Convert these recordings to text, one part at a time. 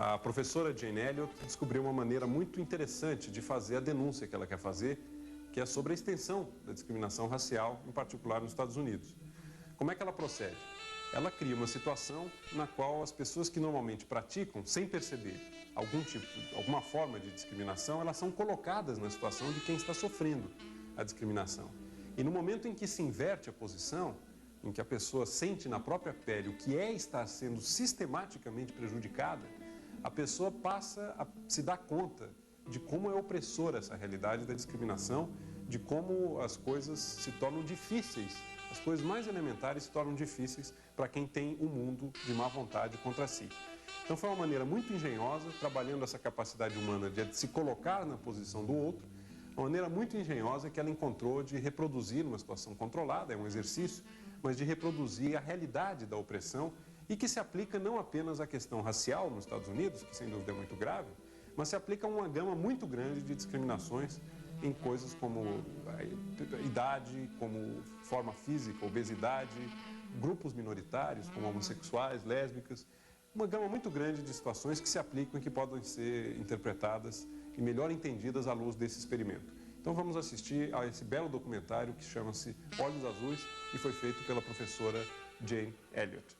A professora Jane Elliott descobriu uma maneira muito interessante de fazer a denúncia que ela quer fazer, que é sobre a extensão da discriminação racial, em particular nos Estados Unidos. Como é que ela procede? Ela cria uma situação na qual as pessoas que normalmente praticam, sem perceber alguma forma de discriminação, elas são colocadas na situação de quem está sofrendo a discriminação. E no momento em que se inverte a posição, em que a pessoa sente na própria pele o que é estar sendo sistematicamente prejudicada, a pessoa passa a se dar conta de como é opressora essa realidade da discriminação, de como as coisas se tornam difíceis, as coisas mais elementares se tornam difíceis para quem tem um mundo de má vontade contra si. Então foi uma maneira muito engenhosa, trabalhando essa capacidade humana de se colocar na posição do outro, uma maneira muito engenhosa que ela encontrou de reproduzir numa situação controlada, é um exercício, mas de reproduzir a realidade da opressão e que se aplica não apenas à questão racial nos Estados Unidos, que sem dúvida é muito grave, mas se aplica a uma gama muito grande de discriminações em coisas como idade, como forma física, obesidade, grupos minoritários, como homossexuais, lésbicas, uma gama muito grande de situações que se aplicam e que podem ser interpretadas e melhor entendidas à luz desse experimento. Então vamos assistir a esse belo documentário que chama-se Olhos, Azuis e foi feito pela professora Jane Elliott.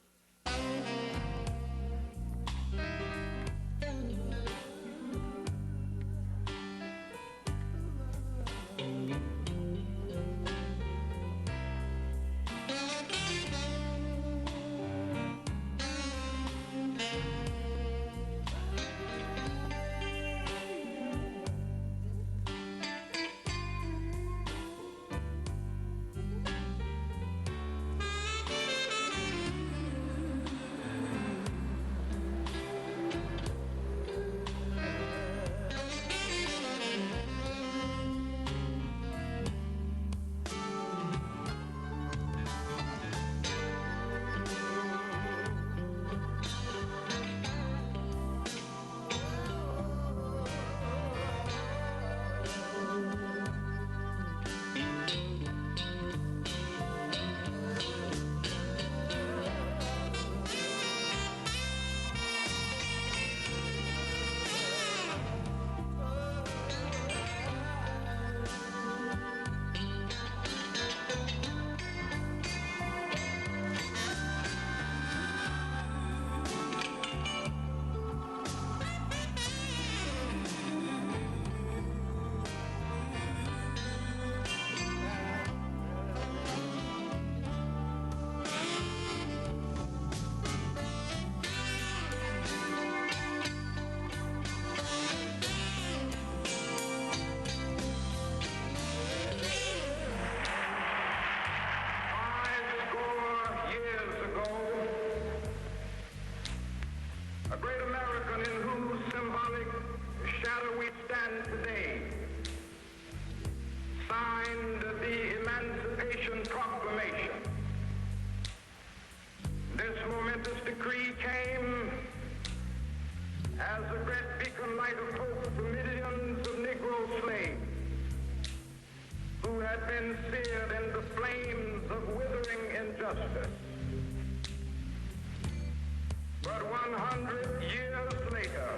But 100 years later,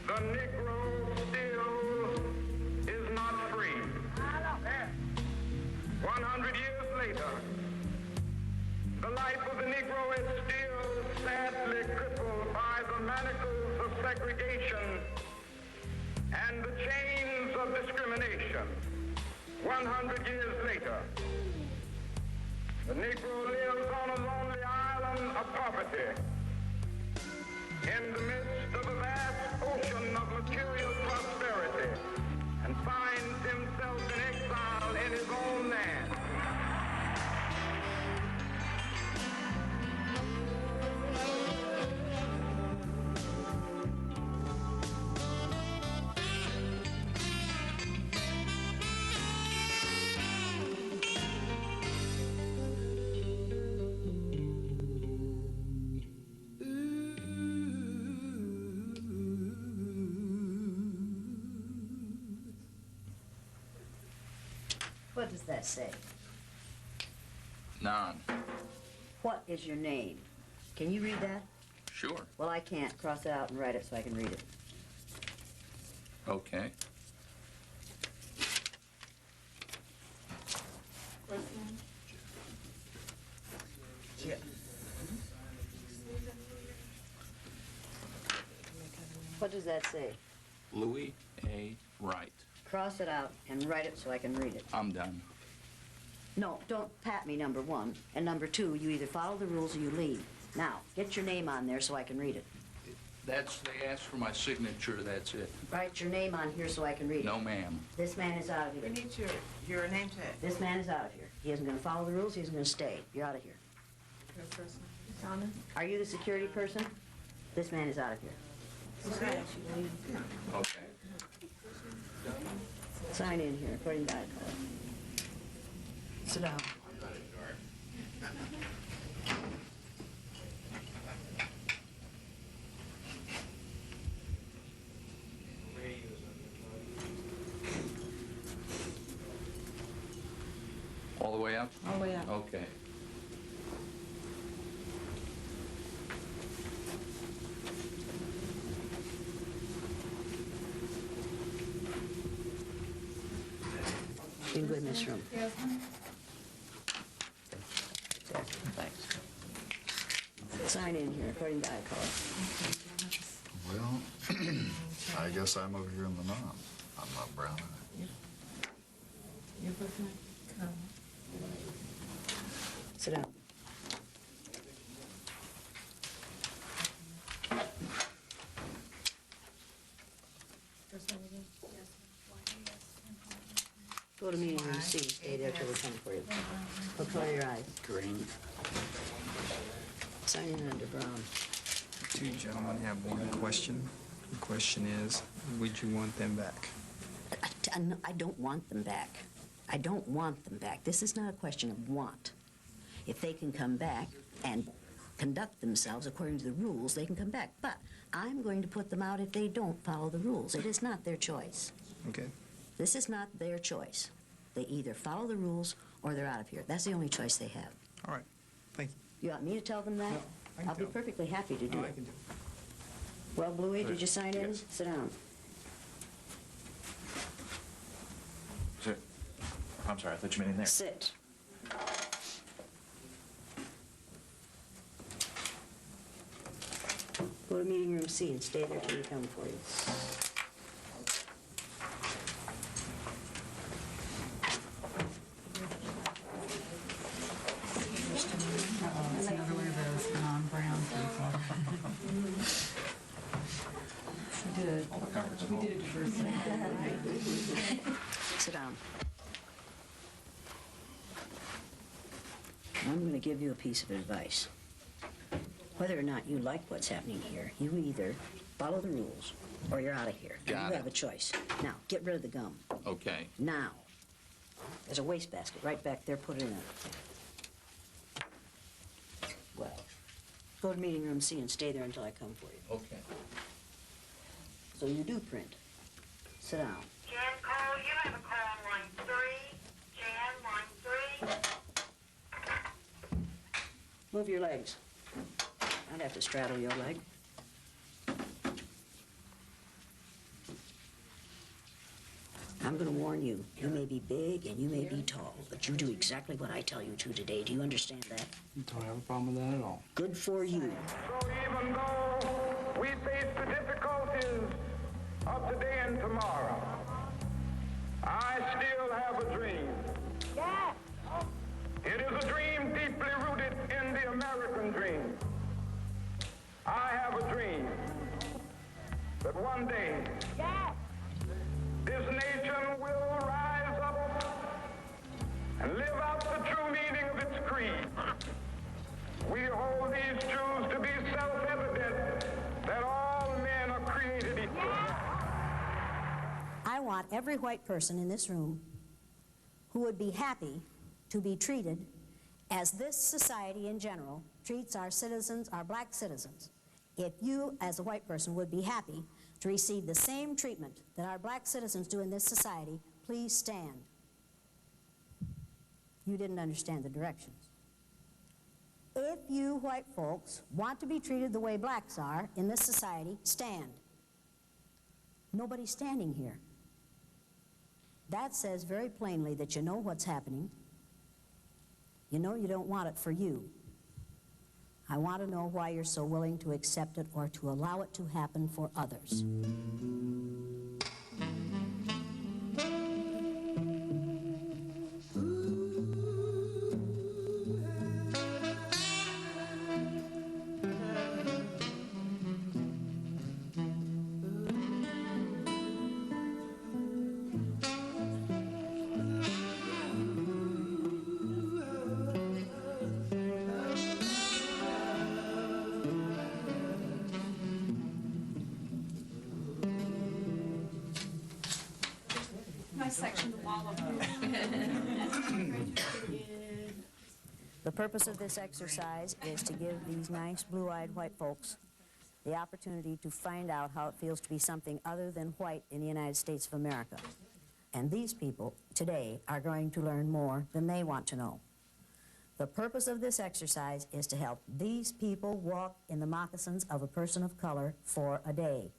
the Negro still is not free. 100 years later, the life of the Negro is still sadly crippled by the manacles of segregation and the chains of discrimination. 100 years later, the Negro lives on a lonely island of poverty in the midst of a vast ocean of material prosperity and finds himself in exile in his own land. What does that say? None. What is your name? Can you read that? Sure. Well, I can't. Cross it out and write it so I can read it. Okay. What does that say? Louis A. Wright. Cross it out and write it so I can read it. I'm done. No, don't pat me, number one. And number two, you either follow the rules or you leave. Now, get your name on there so I can read it. They asked for my signature, that's it. Write your name on here so I can read it. No, ma'am. This man is out of We here. need your name tag. This man is out of here. He isn't going to follow the rules. He isn't going to stay. You're out of here. Are you the security person? This man is out of here. Okay. Sign in here, according to iCard. Sit down. All the way up? All the way up. Okay. You can go in this room. Thanks. Sign in here, according to iCard. Well, I guess I'm over here in the non. I'm not brown in it. You're looking at Sit down. Go to meeting room C. Stay there till we come for you. Look for your eyes. Green. Sign in under Brown. Two gentlemen have one question. The question is, would you want them back? I don't want them back. I don't want them back. This is not a question of want. If they can come back and conduct themselves according to the rules, they can come back. But I'm going to put them out if they don't follow the rules. It is not their choice. Okay. This is not their choice. They either follow the rules or they're out of here. That's the only choice they have. All right. Thank you. You want me to tell them that? No, I can I'll be tell. perfectly happy to do No, I it. can do it. Well, Bluey, did you sign in? Yes. Sit down. I'm sorry, I thought you meant in there. Sit. Go to meeting room C and stay there till we come for you. It's another one of those non-brown people. We did a diversity. Sit down. I'm going to give you a piece of advice. Whether or not you like what's happening here, you either follow the rules or you're out of here. And Got you it. have a choice. Now, get rid of the gum. Okay. Now. There's a wastebasket right back there. Put it in it. Well, go to meeting room C and stay there until I come for you. Okay. So you do print. Sit down. Jan Cole, you have a call on line 3. Jan, line 3. Move your legs. I'd have to straddle your leg. I'm going to warn you. You may be big and you may be tall, but you do exactly what I tell you to today. Do you understand that? Don't have a problem with that at all. Good for you. So even though we face the difficulties of today and tomorrow, I still have a dream. Yes. It is a dream deeply rooted in the American dream. I have a dream that one day Yes. this nation will rise up and live out the true meaning of its creed. We hold these truths to be self-evident that all men are created equal. I want every white person in this room who would be happy to be treated as this society in general treats our citizens, our black citizens. If you, as a white person, would be happy to receive the same treatment that our black citizens do in this society, please stand. You didn't understand the directions. If you white folks want to be treated the way blacks are in this society, stand. Nobody's standing here. That says very plainly that you know what's happening. You know you don't want it for you. I want to know why you're so willing to accept it or to allow it to happen for others. Section the wall of The purpose of this exercise is to give these nice blue-eyed white folks the opportunity to find out how it feels to be something other than white in the United States of America. And these people today are going to learn more than they want to know. The purpose of this exercise is to help these people walk in the moccasins of a person of color for a day.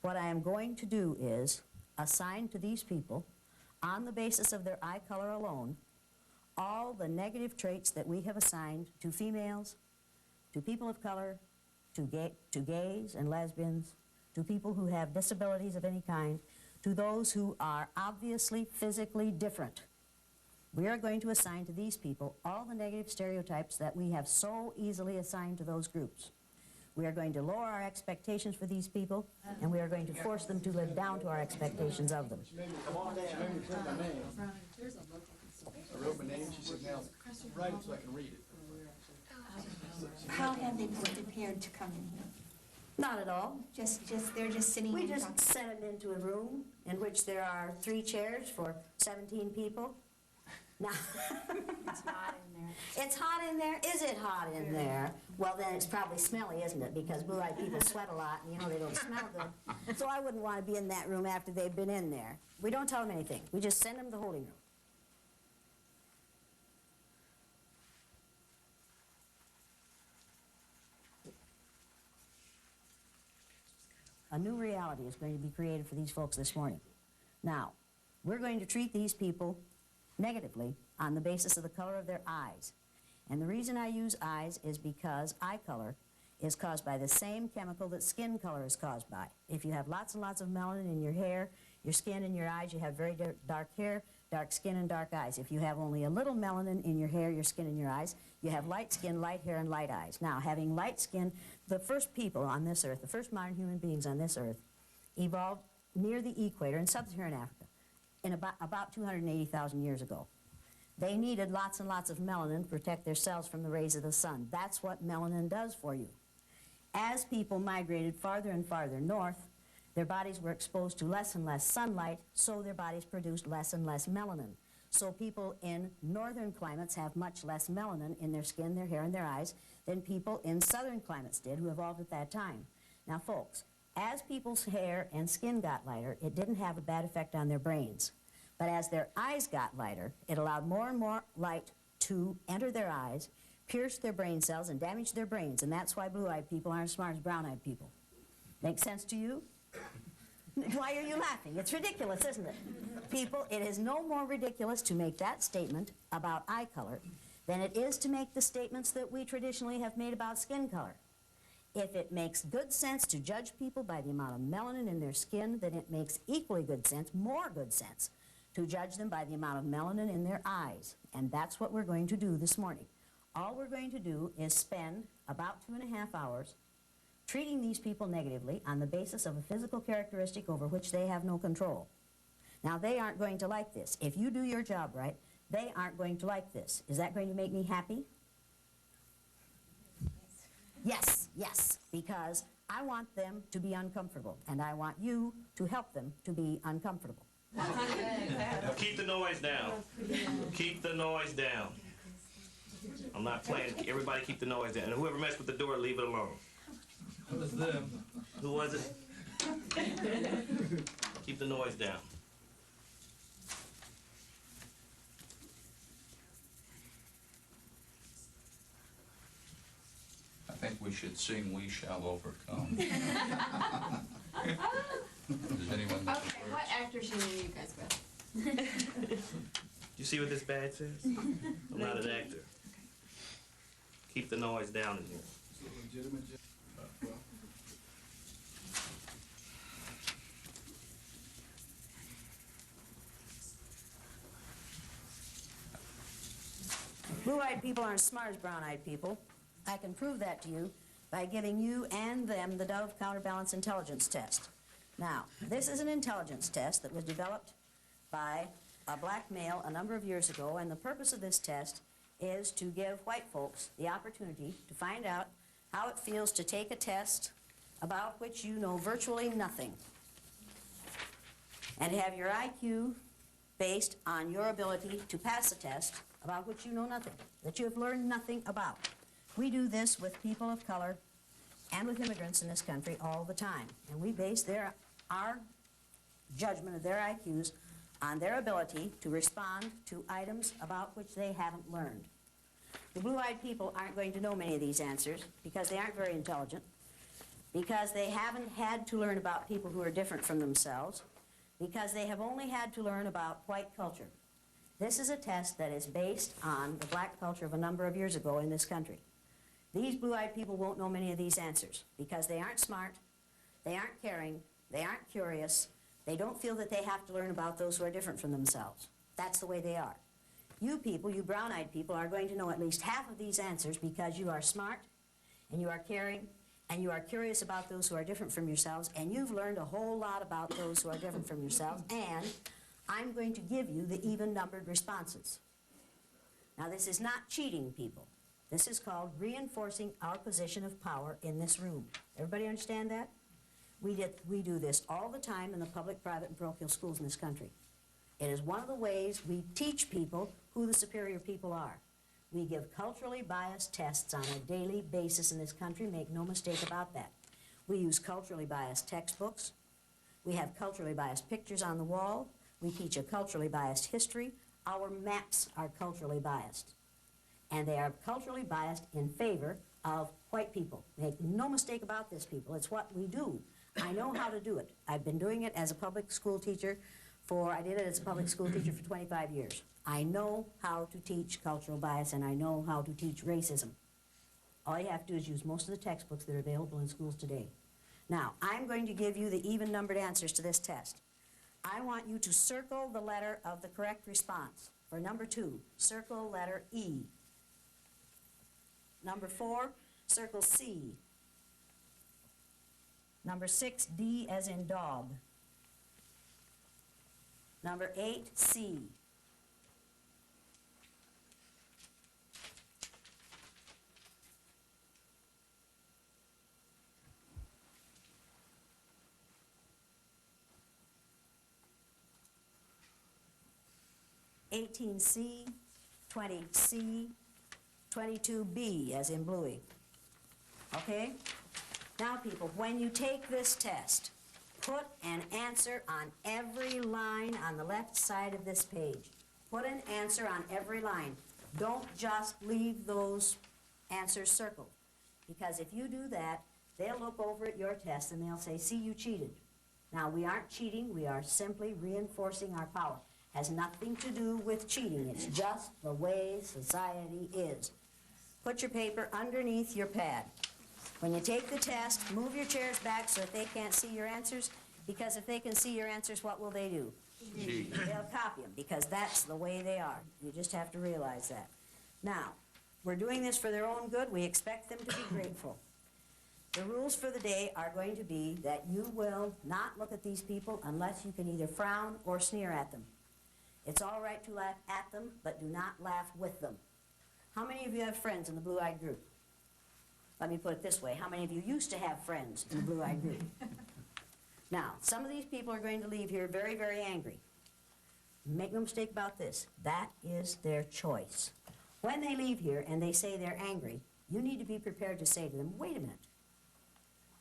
What I am going to do is assign to these people, on the basis of their eye color alone, all the negative traits that we have assigned to females, to people of color, to gays and lesbians, to people who have disabilities of any kind, to those who are obviously physically different. We are going to assign to these people all the negative stereotypes that we have so easily assigned to those groups. We are going to lower our expectations for these people, and we are going to force them to live down to our expectations of them. Come on down. I wrote my name. She said, now, write it so I can read it. How have they been prepared to come in here? Not at all. They're just sitting We and just talking. sent them into a room in which there are 3 chairs for 17 people. Now, It's hot in there. it's hot in there. Is it hot in there? Well, then it's probably smelly, isn't it? Because blue-eyed people sweat a lot, and you know they don't smell good. So I wouldn't want to be in that room after they've been in there. We don't tell them anything. We just send them to the holding room. A new reality is going to be created for these folks this morning. Now, we're going to treat these people negatively on the basis of the color of their eyes. And the reason I use eyes is because eye color is caused by the same chemical that skin color is caused by. If you have lots and lots of melanin in your hair, your skin, and your eyes, you have very dark hair, dark skin, and dark eyes. If you have only a little melanin in your hair, your skin, and your eyes, you have light skin, light hair, and light eyes. Now, having light skin, the first people on this earth, the first modern human beings on this earth, evolved near the equator in sub-Saharan Africa in about 280,000 years ago. They needed lots and lots of melanin to protect their cells from the rays of the sun. That's what melanin does for you. As people migrated farther and farther north, their bodies were exposed to less and less sunlight, so their bodies produced less and less melanin. So people in northern climates have much less melanin in their skin, their hair, and their eyes than people in southern climates did who evolved at that time. Now, folks, as people's hair and skin got lighter, it didn't have a bad effect on their brains. But as their eyes got lighter, it allowed more and more light to enter their eyes, pierce their brain cells, and damage their brains. And that's why blue-eyed people aren't as smart as brown-eyed people. Make sense to you? Why are you laughing? It's ridiculous, isn't it? People, it is no more ridiculous to make that statement about eye color than it is to make the statements that we traditionally have made about skin color. If it makes good sense to judge people by the amount of melanin in their skin, then it makes equally good sense, more good sense, to judge them by the amount of melanin in their eyes. And that's what we're going to do this morning. All we're going to do is spend about 2.5 hours treating these people negatively on the basis of a physical characteristic over which they have no control. Now, they aren't going to like this. If you do your job right, they aren't going to like this. Is that going to make me happy? Yes, yes, because I want them to be uncomfortable, and I want you to help them to be uncomfortable. Keep the noise down. Keep the noise down. I'm not playing. Everybody keep the noise down. And whoever messed with the door, leave it alone. It was them. Who was it? Keep the noise down. we should sing "We Shall Overcome." Does anyone know Okay, the what words? actor should you guys with? You see what this badge says? I'm not an actor. Keep the noise down in here. Blue-eyed people aren't as smart as brown-eyed people. I can prove that to you by giving you and them the Dove Counterbalance Intelligence Test. Now, this is an intelligence test that was developed by a black male a number of years ago, and the purpose of this test is to give white folks the opportunity to find out how it feels to take a test about which you know virtually nothing, and have your IQ based on your ability to pass a test about which you know nothing, that you have learned nothing about. We do this with people of color and with immigrants in this country all the time, and we base our judgment of their IQs on their ability to respond to items about which they haven't learned. The blue-eyed people aren't going to know many of these answers because they aren't very intelligent, because they haven't had to learn about people who are different from themselves, because they have only had to learn about white culture. This is a test that is based on the black culture of a number of years ago in this country. These blue-eyed people won't know many of these answers because they aren't smart, they aren't caring, they aren't curious, they don't feel that they have to learn about those who are different from themselves. That's the way they are. You people, you brown-eyed people, are going to know at least half of these answers because you are smart, and you are caring, and you are curious about those who are different from yourselves, and you've learned a whole lot about those who are different from yourselves, and I'm going to give you the even-numbered responses. Now, this is not cheating, people. This is called reinforcing our position of power in this room. Everybody understand that? We do this all the time in the public, private, and parochial schools in this country. It is one of the ways we teach people who the superior people are. We give culturally biased tests on a daily basis in this country, make no mistake about that. We use culturally biased textbooks. We have culturally biased pictures on the wall. We teach a culturally biased history. Our maps are culturally biased. And they are culturally biased in favor of white people. Make no mistake about this, people. It's what we do. I know how to do it. I've been doing it as a public school teacher I did it as a public school teacher for 25 years. I know how to teach cultural bias, and I know how to teach racism. All you have to do is use most of the textbooks that are available in schools today. Now, I'm going to give you the even-numbered answers to this test. I want you to circle the letter of the correct response. For number 2, circle letter E. Number 4, circle C. Number 6, D as in dog. Number 8, C. C, 20C, 22B as in Bluey. Okay? Now, people, when you take this test, put an answer on every line on the left side of this page. Put an answer on every line. Don't just leave those answers circled. Because if you do that, they'll look over at your test and they'll say, see, you cheated. Now, we aren't cheating. We are simply reinforcing our power. Has nothing to do with cheating. It's just the way society is. Put your paper underneath your pad. When you take the test, move your chairs back so that they can't see your answers, because if they can see your answers, what will they do? They'll copy them, because that's the way they are. You just have to realize that. Now, we're doing this for their own good. We expect them to be grateful. The rules for the day are going to be that you will not look at these people unless you can either frown or sneer at them. It's all right to laugh at them, but do not laugh with them. How many of you have friends in the blue-eyed group? Let me put it this way. How many of you used to have friends in the blue-eyed group? Now, some of these people are going to leave here very, very angry. Make no mistake about this. That is their choice. When they leave here and they say they're angry, you need to be prepared to say to them, wait a minute.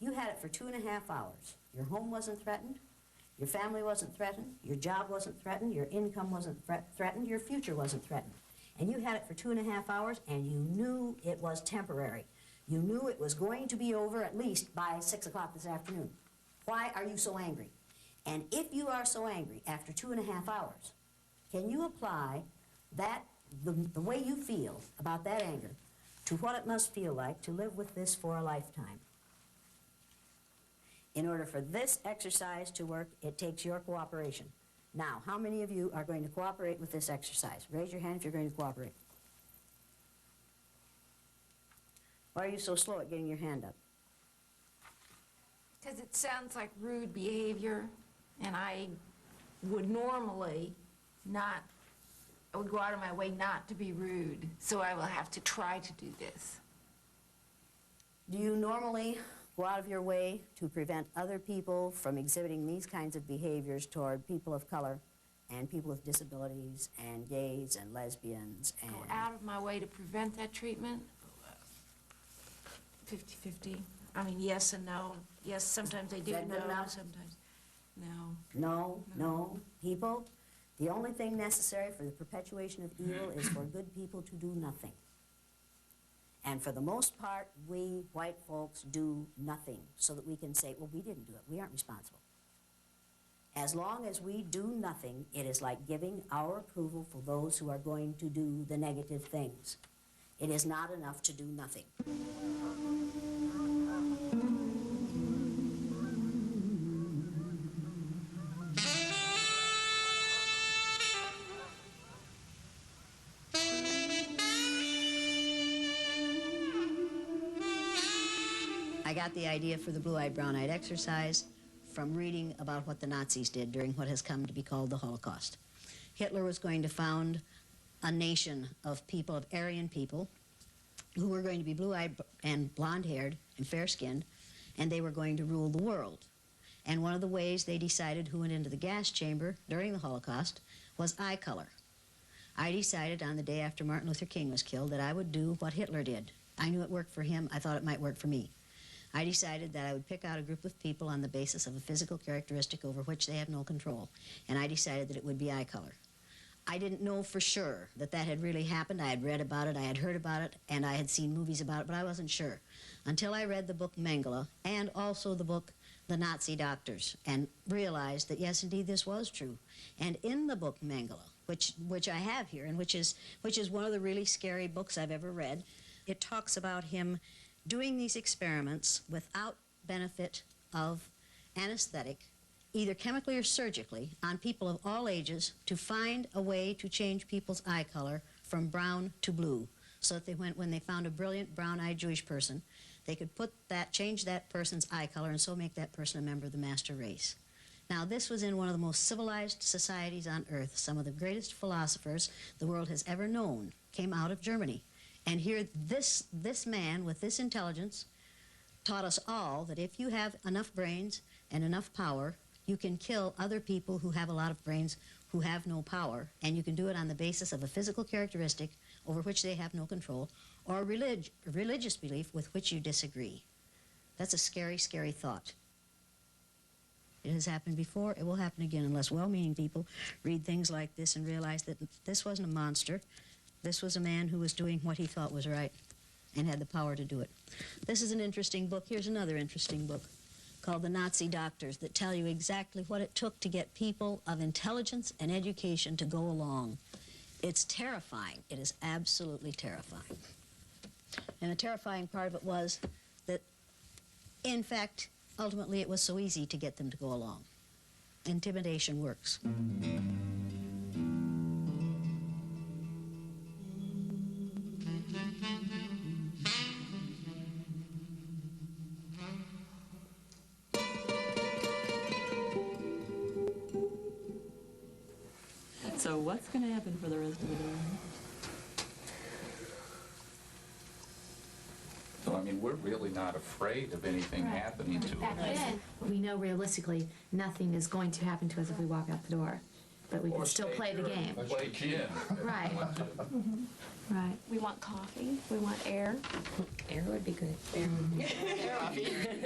You had it for 2.5 hours. Your home wasn't threatened. Your family wasn't threatened. Your job wasn't threatened. Your income wasn't threatened. Your future wasn't threatened. And you had it for 2.5 hours, and you knew it was temporary. You knew it was going to be over at least by 6 o'clock this afternoon. Why are you so angry? And if you are so angry after 2.5 hours, can you apply that, the way you feel about that anger, to what it must feel like to live with this for a lifetime? In order for this exercise to work, it takes your cooperation. Now, how many of you are going to cooperate with this exercise? Raise your hand if you're going to cooperate. Why are you so slow at getting your hand up? Because it sounds like rude behavior, and I would normally not, I would go out of my way not to be rude, so I will have to try to do this. Do you normally go out of your way to prevent other people from exhibiting these kinds of behaviors toward people of color and people with disabilities and gays and lesbians and... Go out of my way to prevent that treatment? 50-50. I mean, yes and no. Yes, sometimes they do, Is that good no, enough? sometimes no. No, no. People, the only thing necessary for the perpetuation of evil is for good people to do nothing. And for the most part, we white folks do nothing so that we can say, well, we didn't do it. We aren't responsible. As long as we do nothing, it is like giving our approval for those who are going to do the negative things. It is not enough to do nothing. I got the idea for the blue-eyed, brown-eyed exercise from reading about what the Nazis did during what has come to be called the Holocaust. Hitler was going to found a nation of people, of Aryan people, who were going to be blue-eyed and blonde-haired and fair-skinned, and they were going to rule the world. And one of the ways they decided who went into the gas chamber during the Holocaust was eye color. I decided on the day after Martin Luther King was killed that I would do what Hitler did. I knew it worked for him. I thought it might work for me. I decided that I would pick out a group of people on the basis of a physical characteristic over which they had no control, and I decided that it would be eye color. I didn't know for sure that that had really happened. I had read about it, I had heard about it, and I had seen movies about it, but I wasn't sure until I read the book Mengele and also the book The Nazi Doctors, and realized that yes, indeed, this was true. And in the book Mengele, which I have here, and which is one of the really scary books I've ever read, it talks about him doing these experiments without benefit of anesthetic, either chemically or surgically, on people of all ages to find a way to change people's eye color from brown to blue, so that when they found a brilliant brown-eyed Jewish person, they could change that person's eye color and so make that person a member of the master race. Now, this was in one of the most civilized societies on earth. Some of the greatest philosophers the world has ever known came out of Germany. And here, this man with this intelligence taught us all that if you have enough brains and enough power, you can kill other people who have a lot of brains who have no power, and you can do it on the basis of a physical characteristic over which they have no control, or religious belief with which you disagree. That's a scary, scary thought. It has happened before, it will happen again unless well-meaning people read things like this and realize that this wasn't a monster. This was a man who was doing what he thought was right and had the power to do it. This is an interesting book. Here's another interesting book called The Nazi Doctors that tell you exactly what it took to get people of intelligence and education to go along. It's terrifying. It is absolutely terrifying. And the terrifying part of it was that, in fact, ultimately it was so easy to get them to go along. Intimidation works. So what's going to happen for the rest of the day? So, I mean, we're really not afraid of anything happening to us. We know realistically nothing is going to happen to us if we walk out the door, but we can still play the game. Play gin. Right. Right. We want coffee. We want air. Air would be good.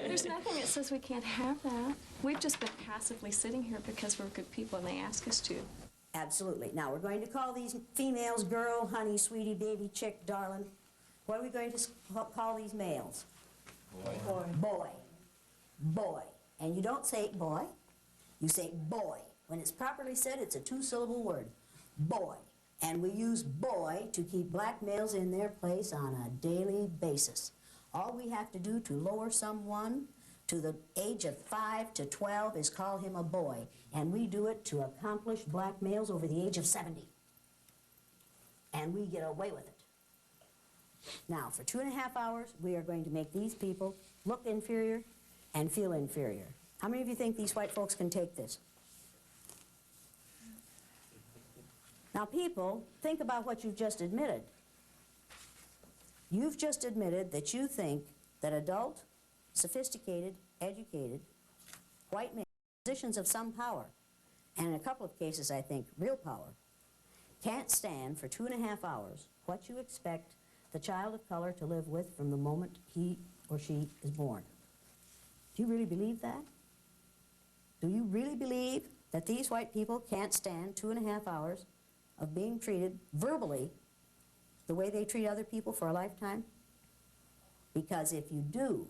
There's nothing that says we can't have that. We've just been passively sitting here because we're good people and they ask us to. Absolutely. Now, we're going to call these females girl, honey, sweetie, baby, chick, darling. What are we going to call these males? Boy. Boy. Boy. And you don't say boy, you say boy. When it's properly said, it's a two-syllable word. Boy. And we use boy to keep black males in their place on a daily basis. All we have to do to lower someone to the age of 5 to 12 is call him a boy. And we do it to accomplished black males over the age of 70. And we get away with it. Now, for 2.5 hours, we are going to make these people look inferior and feel inferior. How many of you think these white folks can take this? Now, people, think about what you've just admitted. You've just admitted that you think that adult, sophisticated, educated, white men, positions of some power, and in a couple of cases, I think, real power, can't stand for 2.5 hours what you expect the child of color to live with from the moment he or she is born. Do you really believe that? Do you really believe that these white people can't stand 2.5 hours of being treated verbally the way they treat other people for a lifetime? Because if you do,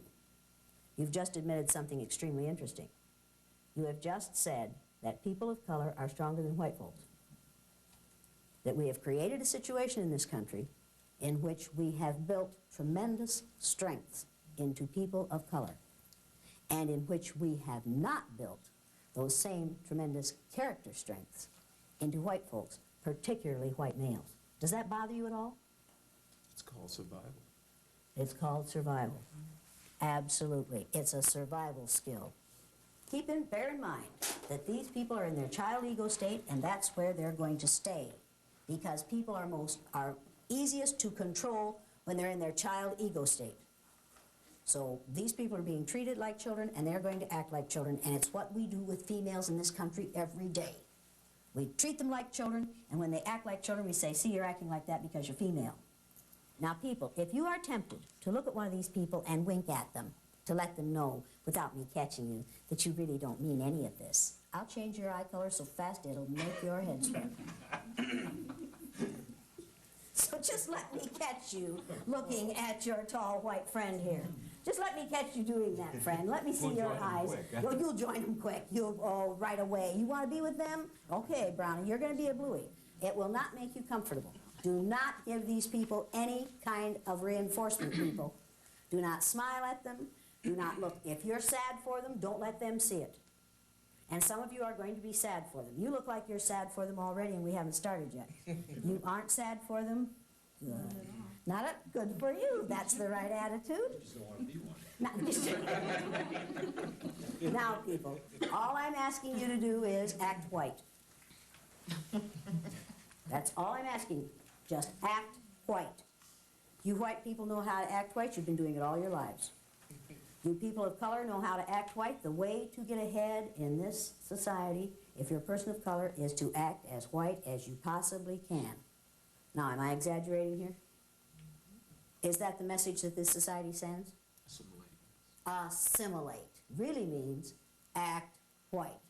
you've just admitted something extremely interesting. You have just said that people of color are stronger than white folks. That we have created a situation in this country in which we have built tremendous strengths into people of color, and in which we have not built those same tremendous character strengths into white folks, particularly white males. Does that bother you at all? It's called survival. It's called survival. Absolutely. It's a survival skill. Bear in mind that these people are in their child ego state, and that's where they're going to stay, because people are easiest to control when they're in their child ego state. So these people are being treated like children, and they're going to act like children, and it's what we do with females in this country every day. We treat them like children, and when they act like children, we say, see, you're acting like that because you're female. Now, people, if you are tempted to look at one of these people and wink at them, to let them know, without me catching you, that you really don't mean any of this, I'll change your eye color so fast it'll make your head swim. So just let me catch you looking at your tall white friend here. Just let me catch you doing that, friend. Let me see your eyes. You'll join them quick. You'll right away. You want to be with them? Okay, Brownie, you're going to be a bluey. It will not make you comfortable. Do not give these people any kind of reinforcement, people. Do not smile at them. Do not look. If you're sad for them, don't let them see it. And some of you are going to be sad for them. You look like you're sad for them already, and we haven't started yet. You aren't sad for them? Good. Not good for you. That's the right attitude. Just don't want to be one. Now, people, all I'm asking you to do is act white. That's all I'm asking you. Just act white. You white people know how to act white. You've been doing it all your lives. You people of color know how to act white. The way to get ahead in this society, if you're a person of color, is to act as white as you possibly can. Now, am I exaggerating here? Is that the message that this society sends? Assimilate. Assimilate really means act white.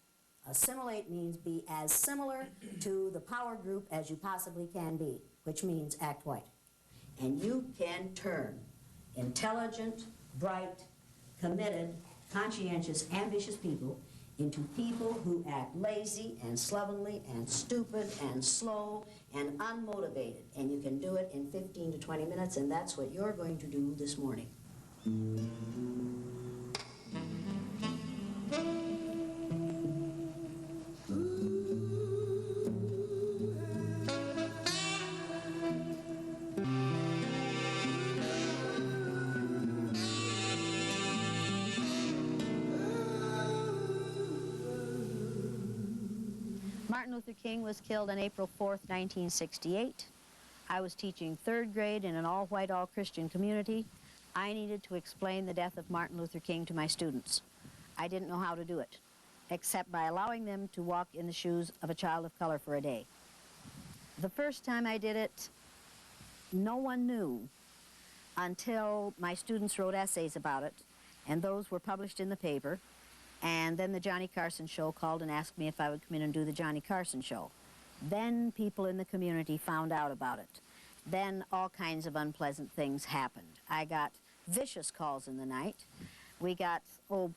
Assimilate means be as similar to the power group as you possibly can be, which means act white. And you can turn intelligent, bright, committed, conscientious, ambitious people into people who act lazy and slovenly and stupid and slow and unmotivated. And you can do it in 15 to 20 minutes, and that's what you're going to do this morning. Martin Luther King was killed on April 4th, 1968. I was teaching 3rd grade in an all-white, all-Christian community. I needed to explain the death of Martin Luther King to my students. I didn't know how to do it, except by allowing them to walk in the shoes of a child of color for a day. The first time I did it, no one knew until my students wrote essays about it, and those were published in the paper. And then the Johnny Carson show called and asked me if I would come in and do the Johnny Carson show. Then people in the community found out about it. then all kinds of unpleasant things happened. I got vicious calls in the night. We got,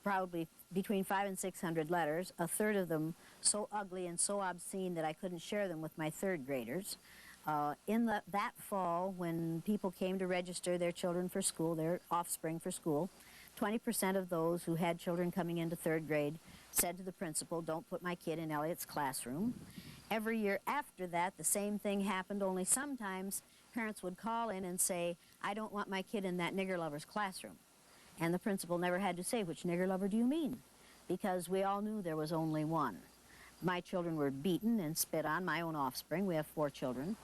probably between 500 and 600 letters, a third of them so ugly and so obscene that I couldn't share them with my third graders. That fall, when people came to register their children for school, their offspring for school, 20% of those who had children coming into third grade said to the principal, "Don't put my kid in Elliott's classroom." Every year after that, the same thing happened, only sometimes parents would call in and say, "I don't want my kid in that nigger lover's classroom." And the principal never had to say, "Which nigger lover do you mean?" Because we all knew there was only one. My children were beaten and spit on, my own offspring. We have 4 children.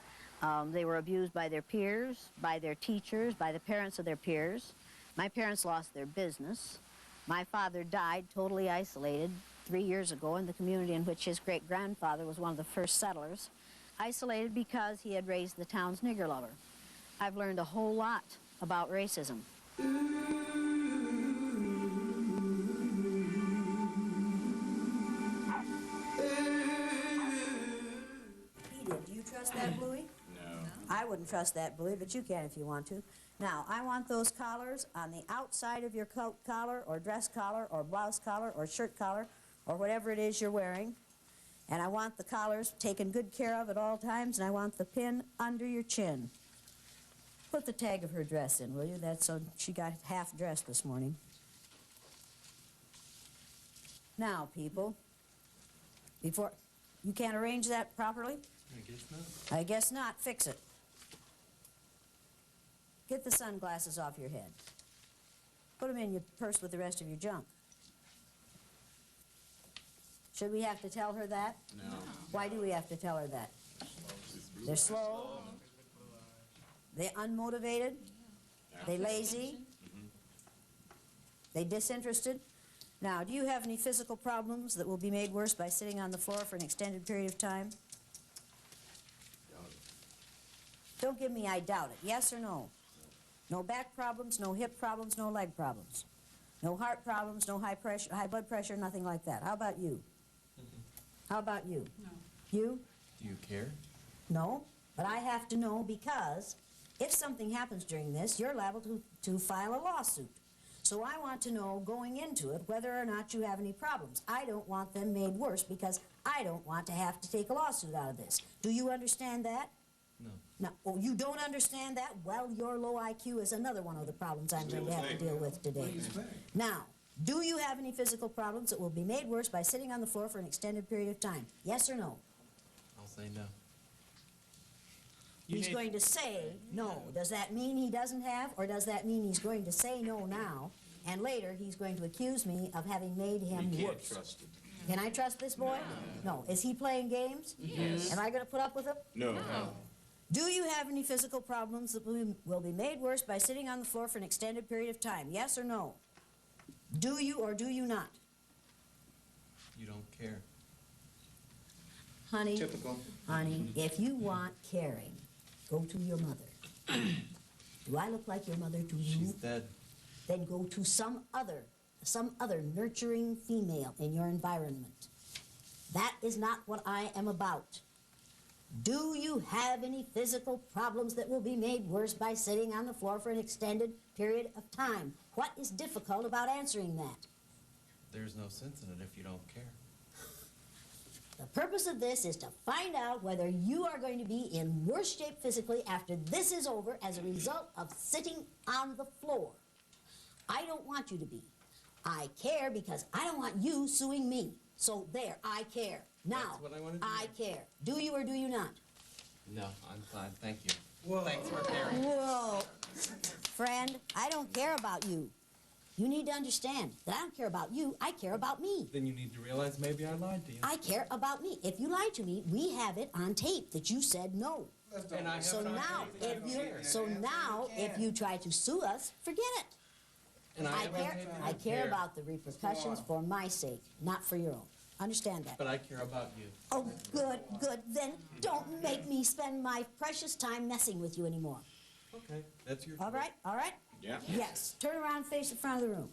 They were abused by their peers, by their teachers, by the parents of their peers. My parents lost their business. My father died totally isolated 3 years ago in the community in which his great-grandfather was one of the first settlers, isolated because he had raised the town's nigger lover. I've learned a whole lot about racism. Do you trust that, Bluey? No. I wouldn't trust that, Bluey, but you can if you want to. Now, I want those collars on the outside of your coat collar or dress collar or blouse collar or shirt collar or whatever it is you're wearing. And I want the collars taken good care of at all times, and I want the pin under your chin. Put the tag of her dress in, will you? That's so she got half dressed this morning. Now, people, before you can't arrange that properly? I guess not. I guess not. Fix it. Get the sunglasses off your head. Put them in your purse with the rest of your junk. Should we have to tell her that? No. Why do we have to tell her that? They're slow. They're unmotivated. They're lazy. They're disinterested. Now, do you have any physical problems that will be made worse by sitting on the floor for an extended period of time? Don't give me I doubt it. Yes or no? No back problems, no hip problems, no leg problems. No heart problems, no high blood pressure, nothing like that. How about you? How about you? No. You? Do you care? No, but I have to know because if something happens during this, you're liable to file a lawsuit. So I want to know going into it whether or not you have any problems. I don't want them made worse because I don't want to have to take a lawsuit out of this. Do you understand that? No. No. Oh, you don't understand that? Well, your low IQ is another one of the problems I'm going to have to deal with today. Now, do you have any physical problems that will be made worse by sitting on the floor for an extended period of time? Yes or no? I'll say no. He's going to say no. Does that mean he doesn't have, or does that mean he's going to say no now, and later he's going to accuse me of having made him We can't worse? trust him. Can I trust this boy? No. Is he playing games? Yes. Am I going to put up with him? No. Do you have any physical problems that will be made worse by sitting on the floor for an extended period of time? Yes or no? Do you or do you not? You don't care. Honey, Typical. honey, if you want caring, go to your mother. Do I look like your mother to you? She's dead. Then go to some other nurturing female in your environment. That is not what I am about. Do you have any physical problems that will be made worse by sitting on the floor for an extended period of time? What is difficult about answering that? There's no sense in it if you don't care. The purpose of this is to find out whether you are going to be in worse shape physically after this is over as a result of sitting on the floor. I don't want you to be. I care because I don't want you suing me. So there, I care. Now, That's what I want to do. I care. Do you or do you not? No, I'm fine. Thank you. Whoa. Thanks for caring. Whoa. Friend, I don't care about you. You need to understand that I don't care about you. I care about me. Then you need to realize maybe I lied to you. I care about me. If you lied to me, we have it on tape that you said no. And I have So it on now, tape. if you try to sue us, forget it. And I have it on care. tape. I care about the repercussions for my sake, not for your own. Understand that? But I care about you. Oh, good, good. Then don't make me spend my precious time messing with you anymore. Okay, that's your All right? All right? Yeah. Yes. Turn around and face the front of the room.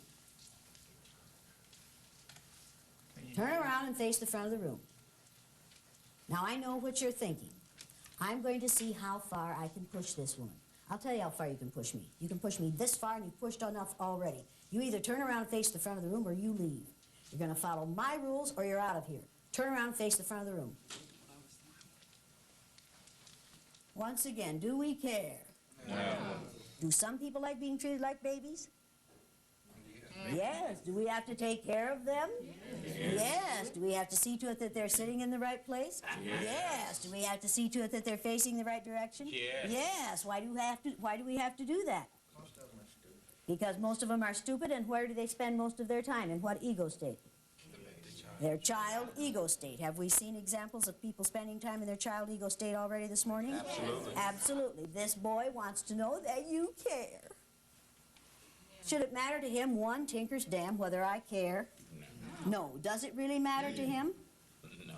Turn around and face the front of the room. Now, I know what you're thinking. I'm going to see how far I can push this woman. I'll tell you how far you can push me. You can push me this far, and you've pushed enough already. You either turn around and face the front of the room, or you leave. You're going to follow my rules, or you're out of here. Turn around and face the front of the room. Once again, do we care? No. Do some people like being treated like babies? Yes. Do we have to take care of them? Yes. Do we have to see to it that they're sitting in the right place? Yes. Do we have to see to it that they're facing the right direction? Yes. Why do we have to do that? Because most of them are stupid, and where do they spend most of their time? In what ego state? Their child ego state. Have we seen examples of people spending time in their child ego state already this morning? Absolutely. Absolutely. This boy wants to know that you care. Should it matter to him one tinker's damn whether I care? No. Does it really matter to him?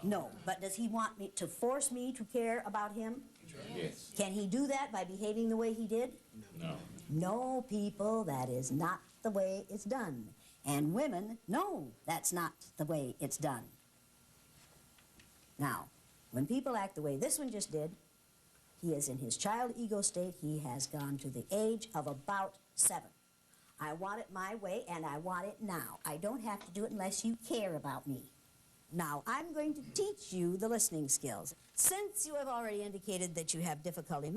No. But does he want me to force me to care about him? Yes. Can he do that by behaving the way he did? No. No, people, that is not the way it's done. And women, no, that's not the way it's done. Now, when people act the way this one just did, he is in his child ego state. He has gone to the age of about 7. I want it my way, and I want it now. I don't have to do it unless you care about me. Now, I'm going to teach you the listening skills. Since you have already indicated that you have difficulty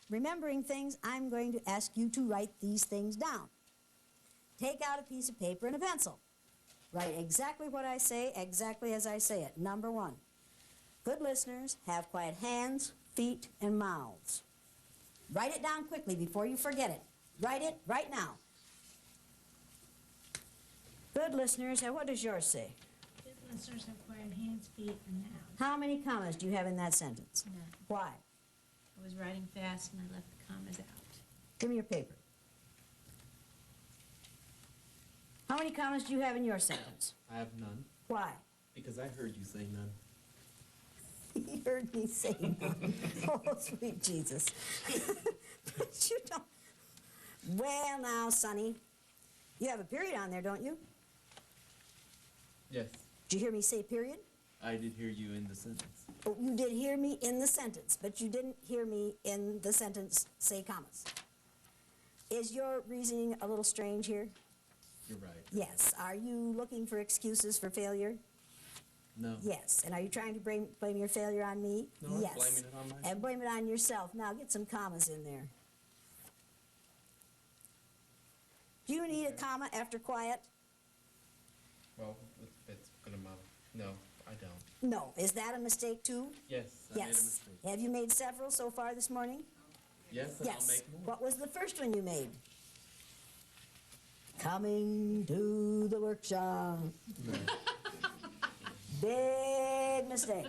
remembering things, I'm going to ask you to write these things down. Take out a piece of paper and a pencil. Write exactly what I say, exactly as I say it. Number 1, good listeners have quiet hands, feet, and mouths. Write it down quickly before you forget it. Write it right now. Good listeners, what does yours say? Good listeners have quiet hands, feet, and mouths. How many commas do you have in that sentence? None. Why? I was writing fast and I left the commas out. Give me your paper. How many commas do you have in your sentence? I have none. Why? Because I heard you say none. He heard me say none. Oh, sweet Jesus. But you don't. Well, now, Sonny, you have a period on there, don't you? Yes, Did you hear me say period? I did hear you in the sentence. Oh, you did hear me in the sentence, but you didn't hear me in the sentence say commas. Is your reasoning a little strange here? You're right. Yes. Are you looking for excuses for failure? No. Yes. And are you trying to blame your failure on me? No, yes. I'm blaming it on myself. And blame it on yourself. Now get some commas in there. Do you need a comma after quiet? Well, it's gonna matter. No, I don't. No. Is that a mistake too? Yes, I made a Yes. mistake. Have you made several so far this morning? Yes, and I'll Yes. make more. What was the first one you made? Coming to the workshop. Big mistake.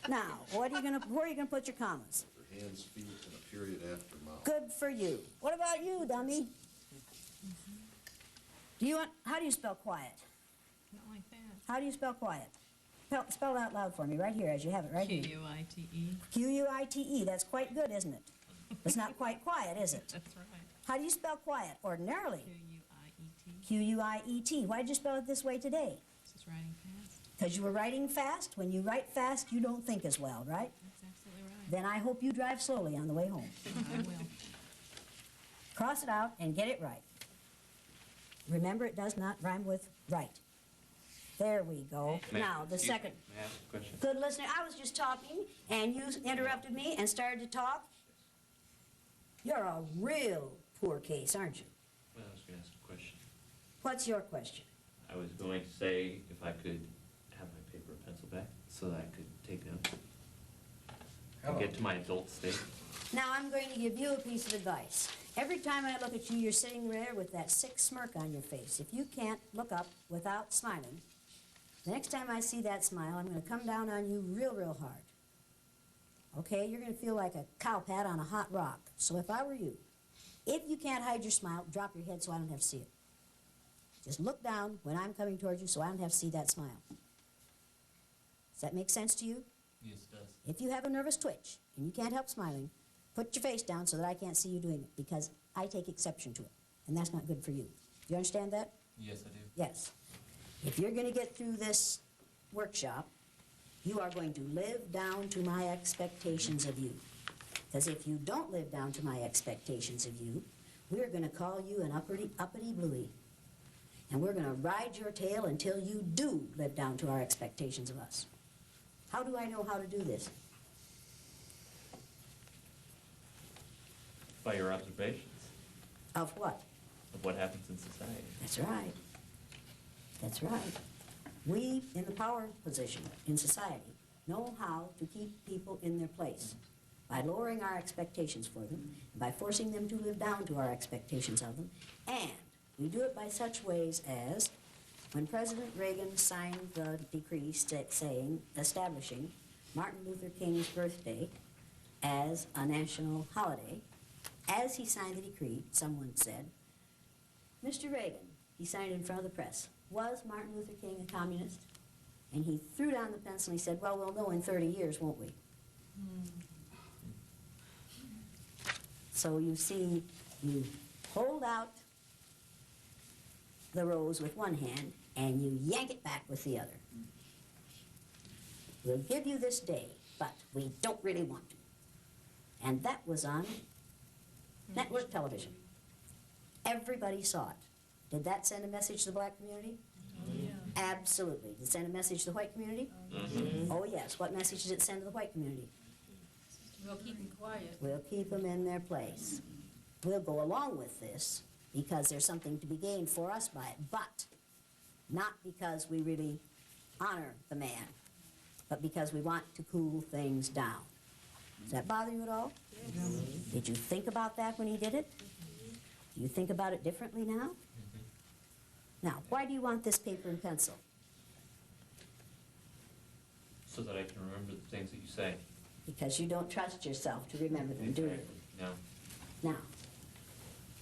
Now, where are you gonna put your commas? For hands, feet, and a period after mouth. Good for you. What about you, dummy? How do you spell quiet? Not like that. How do you spell quiet? Spell it out loud for me, right here, as you have it, right here. Q-U-I-T-E. Q-U-I-T-E. That's quite good, isn't it? It's not quite quiet, is it? That's right. How do you spell quiet ordinarily? Q-U-I-E-T. Q-U-I-E-T. Why did you spell it this way today? This is writing fast. Because you were writing fast. When you write fast, you don't think as well, right? That's absolutely right. Then I hope you drive slowly on the way home. I will. Cross it out and get it right. Remember, it does not rhyme with right. There we go. Now, the second. May I ask a question? Good listener, I was just talking, and you interrupted me and started to talk. You're a real poor case, aren't you? Well, I was going to ask a question. What's your question? I was going to say if I could have my paper and pencil back so that I could take notes and get to my adult state. Now, I'm going to give you a piece of advice. Every time I look at you, you're sitting there with that sick smirk on your face. If you can't look up without smiling, the next time I see that smile, I'm going to come down on you real, real hard. Okay? You're going to feel like a cow pat on a hot rock. So if I were you, if you can't hide your smile, drop your head so I don't have to see it. Just look down when I'm coming towards you so I don't have to see that smile. Does that make sense to you? Yes, it does. If you have a nervous twitch and you can't help smiling, put your face down so that I can't see you doing it, because I take exception to it, and that's not good for you. Do you understand that? Yes, I do. Yes. If you're going to get through this workshop, You are going to live down to my expectations of you. Because if you don't live down to my expectations of you, we're going to call you an uppity bluey. And we're going to ride your tail until you do live down to our expectations of us. How do I know how to do this? By your observations Of what? of what happens in society. That's right. That's right. We, in the power position in society, know how to keep people in their place by lowering our expectations for them, by forcing them to live down to our expectations of them, and we do it by such ways as when President Reagan signed the decree establishing Martin Luther King's birthday as a national holiday. As he signed the decree, someone said, Mr. Reagan, he signed in front of the press, was Martin Luther King a communist? And he threw down the pencil and he said, well, we'll know in 30 years, won't we? So you see, you hold out the rose with one hand and you yank it back with the other. We'll give you this day, but we don't really want to. And that was on network television. Everybody saw it. Did that send a message to the black community? Yeah. Absolutely. Did it send a message to the white community? Mm-hmm. Oh yes. What message did it send to the white community? We'll keep them quiet. We'll keep them in their place. We'll go along with this because there's something to be gained for us by it, but not because we really honor the man, but because we want to cool things down. Does that bother you at all? Yes. Did you think about that when he did it? Do you think about it differently now? Now, why do you want this paper and pencil? So that I can remember the things that you say. Because you don't trust yourself to remember them, do you? No. Now,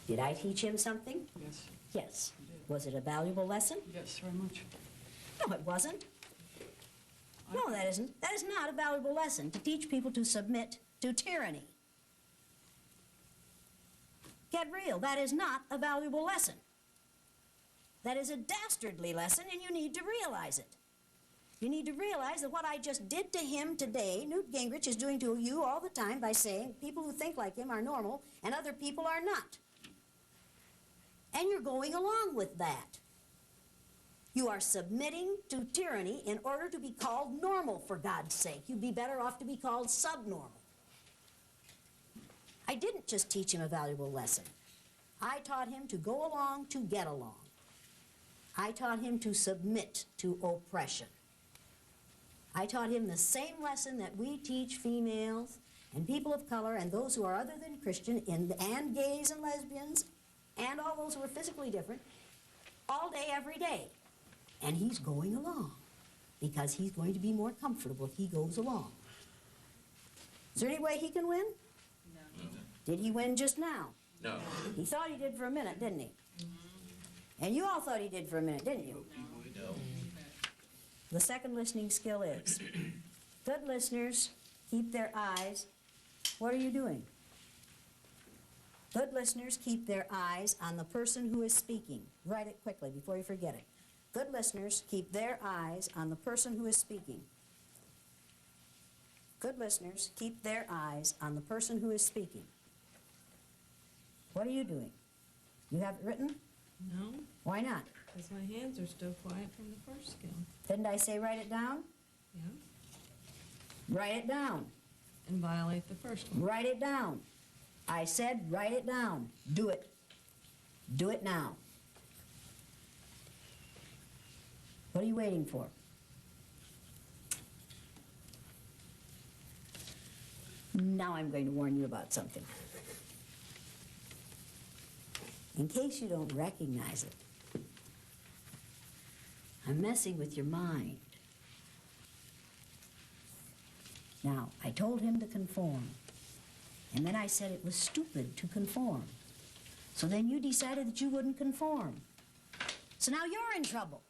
did I teach him something? Yes. Yes. Was it a valuable lesson? Yes, very much. No, it wasn't. No, that isn't. That is not a valuable lesson, to teach people to submit to tyranny. Get real. That is not a valuable lesson. That is a dastardly lesson, and you need to realize it. You need to realize that what I just did to him today, Newt Gingrich is doing to you all the time by saying people who think like him are normal and other people are not. And you're going along with that. You are submitting to tyranny in order to be called normal, for God's sake. You'd be better off to be called subnormal. I didn't just teach him a valuable lesson. I taught him to go along to get along. I taught him to submit to oppression. I taught him the same lesson that we teach females and people of color and those who are other than Christian and gays and lesbians and all those who are physically different all day, every day. And he's going along because he's going to be more comfortable if he goes along. Is there any way he can win? No. Did he win just now? No. He thought he did for a minute, didn't he? And you all thought he did for a minute, didn't you? No. The second listening skill is, good listeners keep their eyes, what are you doing? Good listeners keep their eyes on the person who is speaking. Write it quickly before you forget it. Good listeners keep their eyes on the person who is speaking. Good listeners keep their eyes on the person who is speaking. What are you doing? You have it written? No, Why not? because my hands are still quiet from the first skill. Didn't I say write it down? Yeah. Write it down. And violate the first one. Write it down. I said write it down. Do it. Do it now. What are you waiting for? Now I'm going to warn you about something. In case you don't recognize it, I'm messing with your mind. Now, I told him to conform, and then I said it was stupid to conform. So then you decided that you wouldn't conform. So now you're in trouble.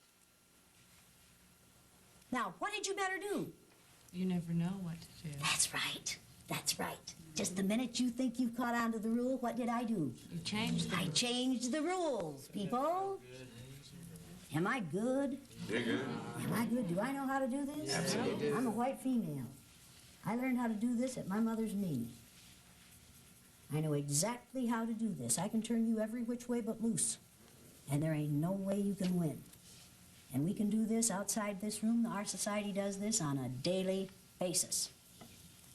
Now, what had you better do? You never know what to do. That's right. That's right. Just the minute you think you've caught on to the rule, what did I do? You changed them. I changed the rules, people. Am I good? You're good. Am I good. Do I know how to do this? Absolutely. I'm a white female. I learned how to do this at my mother's knee. I know exactly how to do this. I can turn you every which way but loose. And there ain't no way you can win. And we can do this outside this room. Our society does this on a daily basis.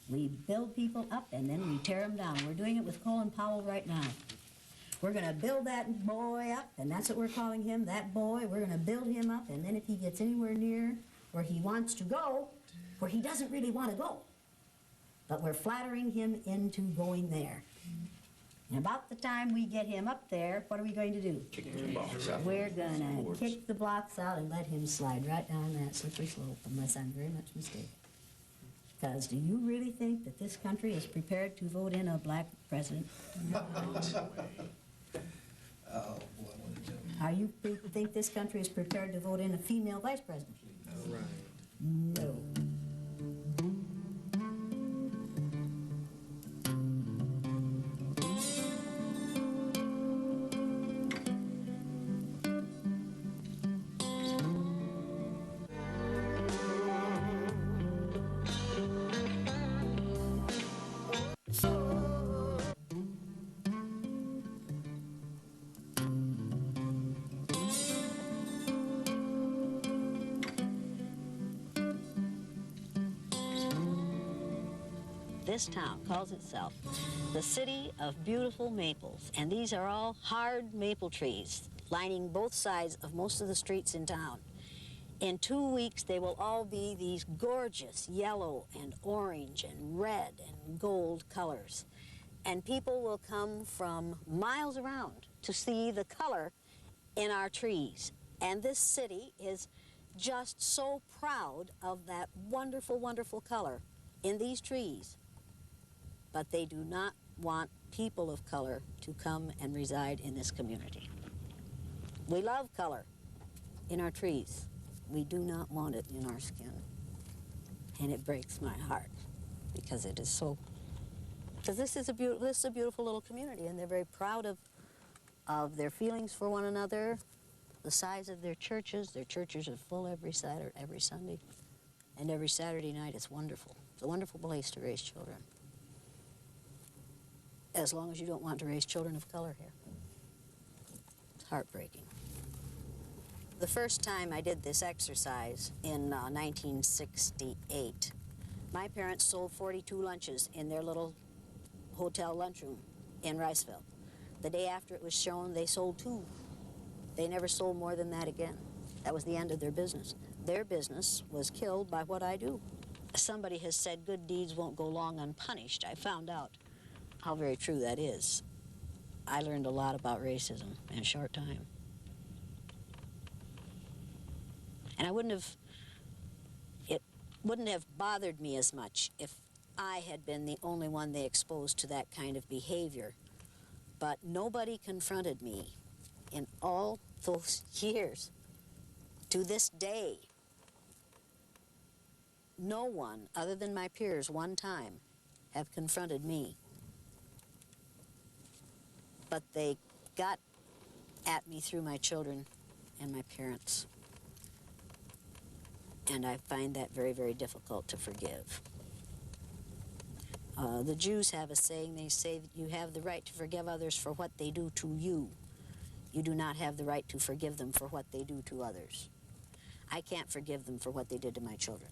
We build people up and then we tear them down. We're doing it with Colin Powell right now. We're going to build that boy up, and that's what we're calling him, that boy. We're going to build him up, and then if he gets anywhere near where he wants to go, where he doesn't really want to go, but we're flattering him into going there. And about the time we get him up there, what are we going to do? Kick the blocks out. We're going to kick the blocks out and let him slide right down that slippery slope, unless I'm very much mistaken. Because do you really think that this country is prepared to vote in a black president? Oh, boy, what a joke. Are you think this country is prepared to vote in a female vice president? Right. No. This town calls itself the City of Beautiful Maples, and these are all hard maple trees lining both sides of most of the streets in town. In 2 weeks, they will all be these gorgeous yellow and orange and red and gold colors. And people will come from miles around to see the color in our trees. And this city is just so proud of that wonderful, wonderful color in these trees. But they do not want people of color to come and reside in this community. We love color in our trees. We do not want it in our skin. And it breaks my heart because it is so, because this is a beautiful little community, and they're very proud of their feelings for one another, the size of their churches. Their churches are full every Saturday, every Sunday, and every Saturday night. It's wonderful. It's a wonderful place to raise children. As long as you don't want to raise children of color here. It's heartbreaking. The first time I did this exercise in 1968, my parents sold 42 lunches in their little hotel lunchroom in Riceville. The day after it was shown, they sold 2. They never sold more than that again. That was the end of their business. Their business was killed by what I do. Somebody has said good deeds won't go long unpunished. I found out how very true that is. I learned a lot about racism in a short time. And it wouldn't have bothered me as much if I had been the only one they exposed to that kind of behavior. But nobody confronted me in all those years. To this day, no one other than my peers one time have confronted me. But they got at me through my children and my parents. And I find that very, very difficult to forgive. The Jews have a saying. They say that you have the right to forgive others for what they do to you. You do not have the right to forgive them for what they do to others. I can't forgive them for what they did to my children.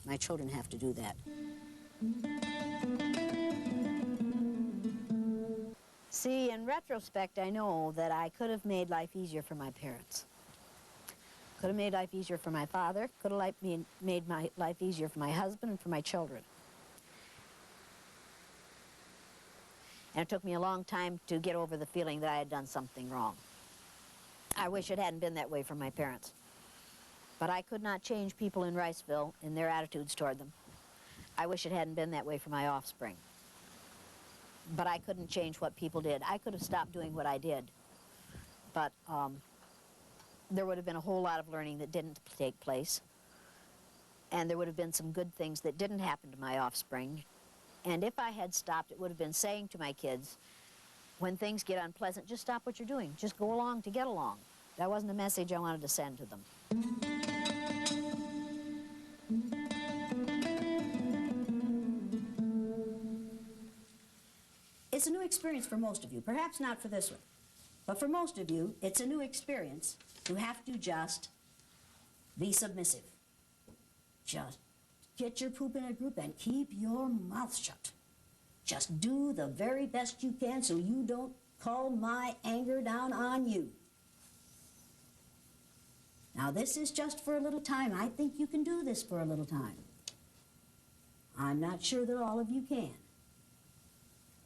My children have to do that. See, in retrospect, I know that I could have made life easier for my parents. Could have made life easier for my father. Could have made my life easier for my husband and for my children. And it took me a long time to get over the feeling that I had done something wrong. I wish it hadn't been that way for my parents. But I could not change people in Riceville in their attitudes toward them. I wish it hadn't been that way for my offspring. But I couldn't change what people did. I could have stopped doing what I did. But there would have been a whole lot of learning that didn't take place. And there would have been some good things that didn't happen to my offspring. And if I had stopped, it would have been saying to my kids, when things get unpleasant, just stop what you're doing. Just go along to get along. That wasn't a message I wanted to send to them. It's a new experience for most of you. Perhaps not for this one. But for most of you, it's a new experience to have to just be submissive. Just get your poop in a group and keep your mouth shut. Just do the very best you can so you don't call my anger down on you. Now, this is just for a little time. I think you can do this for a little time. I'm not sure that all of you can.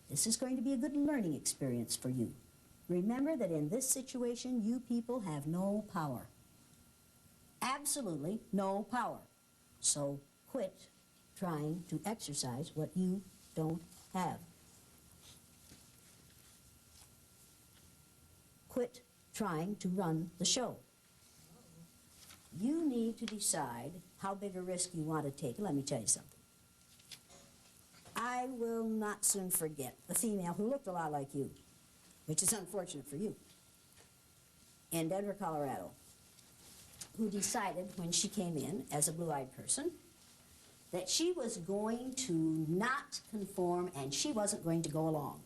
This is going to be a good learning experience for you. Remember that in this situation, you people have no power. Absolutely no power. So quit trying to exercise what you don't have. Quit trying to run the show. You need to decide how big a risk you want to take. Let me tell you something. I will not soon forget the female who looked a lot like you, which is unfortunate for you, in Denver, Colorado, who decided when she came in as a blue-eyed person that she was going to not conform and she wasn't going to go along.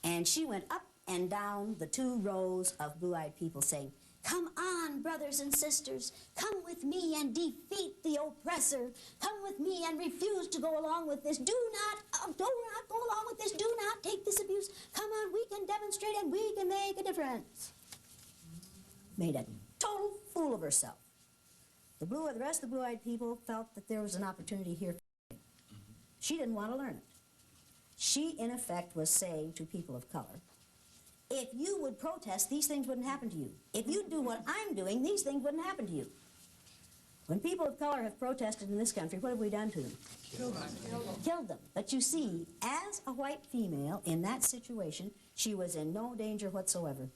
And she went up and down the 2 rows of blue-eyed people saying, "Come on, brothers and sisters, come with me and defeat the oppressor. Come with me and refuse to go along with this. Do not go along with this. Do not take this abuse. Come on, we can demonstrate and we can make a difference." Made a total fool of herself. The rest of the blue-eyed people felt that there was an opportunity here. She didn't want to learn it. She, in effect, was saying to people of color, if you would protest, these things wouldn't happen to you. If you do what I'm doing, these things wouldn't happen to you. When people of color have protested in this country, what have we done to them? Killed them. Killed them. But you see, as a white female in that situation, she was in no danger whatsoever.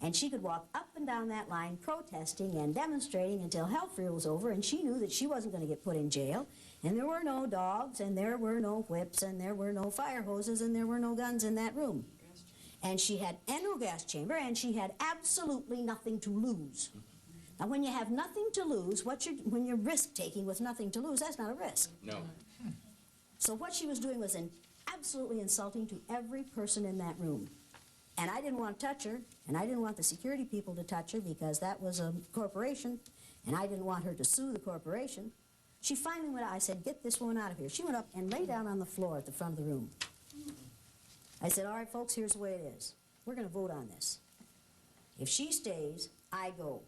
And she could walk up and down that line protesting and demonstrating until hell was over, and she knew that she wasn't going to get put in jail, and there were no dogs, and there were no whips, and there were no fire hoses, and there were no guns in that room. And she had no gas chamber, and she had absolutely nothing to lose. Now, when you have nothing to lose, when you're risk-taking with nothing to lose, that's not a risk. No. So what she was doing was absolutely insulting to every person in that room. And I didn't want to touch her, and I didn't want the security people to touch her because that was a corporation, and I didn't want her to sue the corporation. She finally went out. I said, "Get this woman out of here." She went up and lay down on the floor at the front of the room. I said, "All right, folks, here's the way it is. We're going to vote on this. If she stays, I go.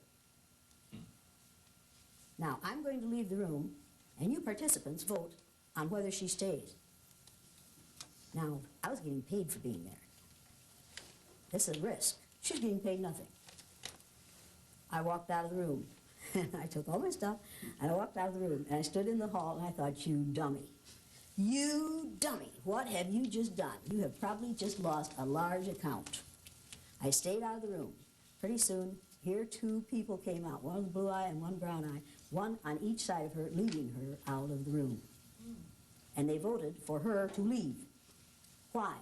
Now, I'm going to leave the room, and you participants vote on whether she stays." Now, I was getting paid for being there. This is a risk. She's getting paid nothing. I walked out of the room. I took all my stuff, and I walked out of the room, and I stood in the hall, and I thought, "You dummy. You dummy. What have you just done? You have probably just lost a large account." I stayed out of the room. Pretty soon, here 2 people came out, one with a blue eye and one brown eye, one on each side of her, leading her out of the room. And they voted for her to leave. Why?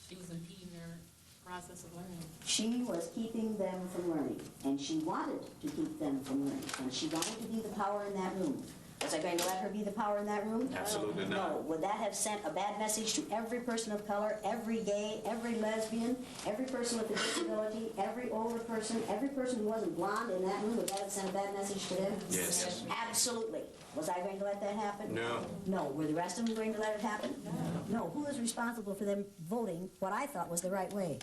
She was impeding their process of learning. She was keeping them from learning, and she wanted to keep them from learning, and she wanted to be the power in that room. Was I going to let her be the power in that room? Absolutely not. No. Would that have sent a bad message to every person of color, every gay, every lesbian, every person with a disability, every older person, every person who wasn't blonde in that room? Would that have sent a bad message to them? Yes. Absolutely. Was I going to let that happen? No. No. Were the rest of them going to let it happen? No. Who was responsible for them voting what I thought was the right way?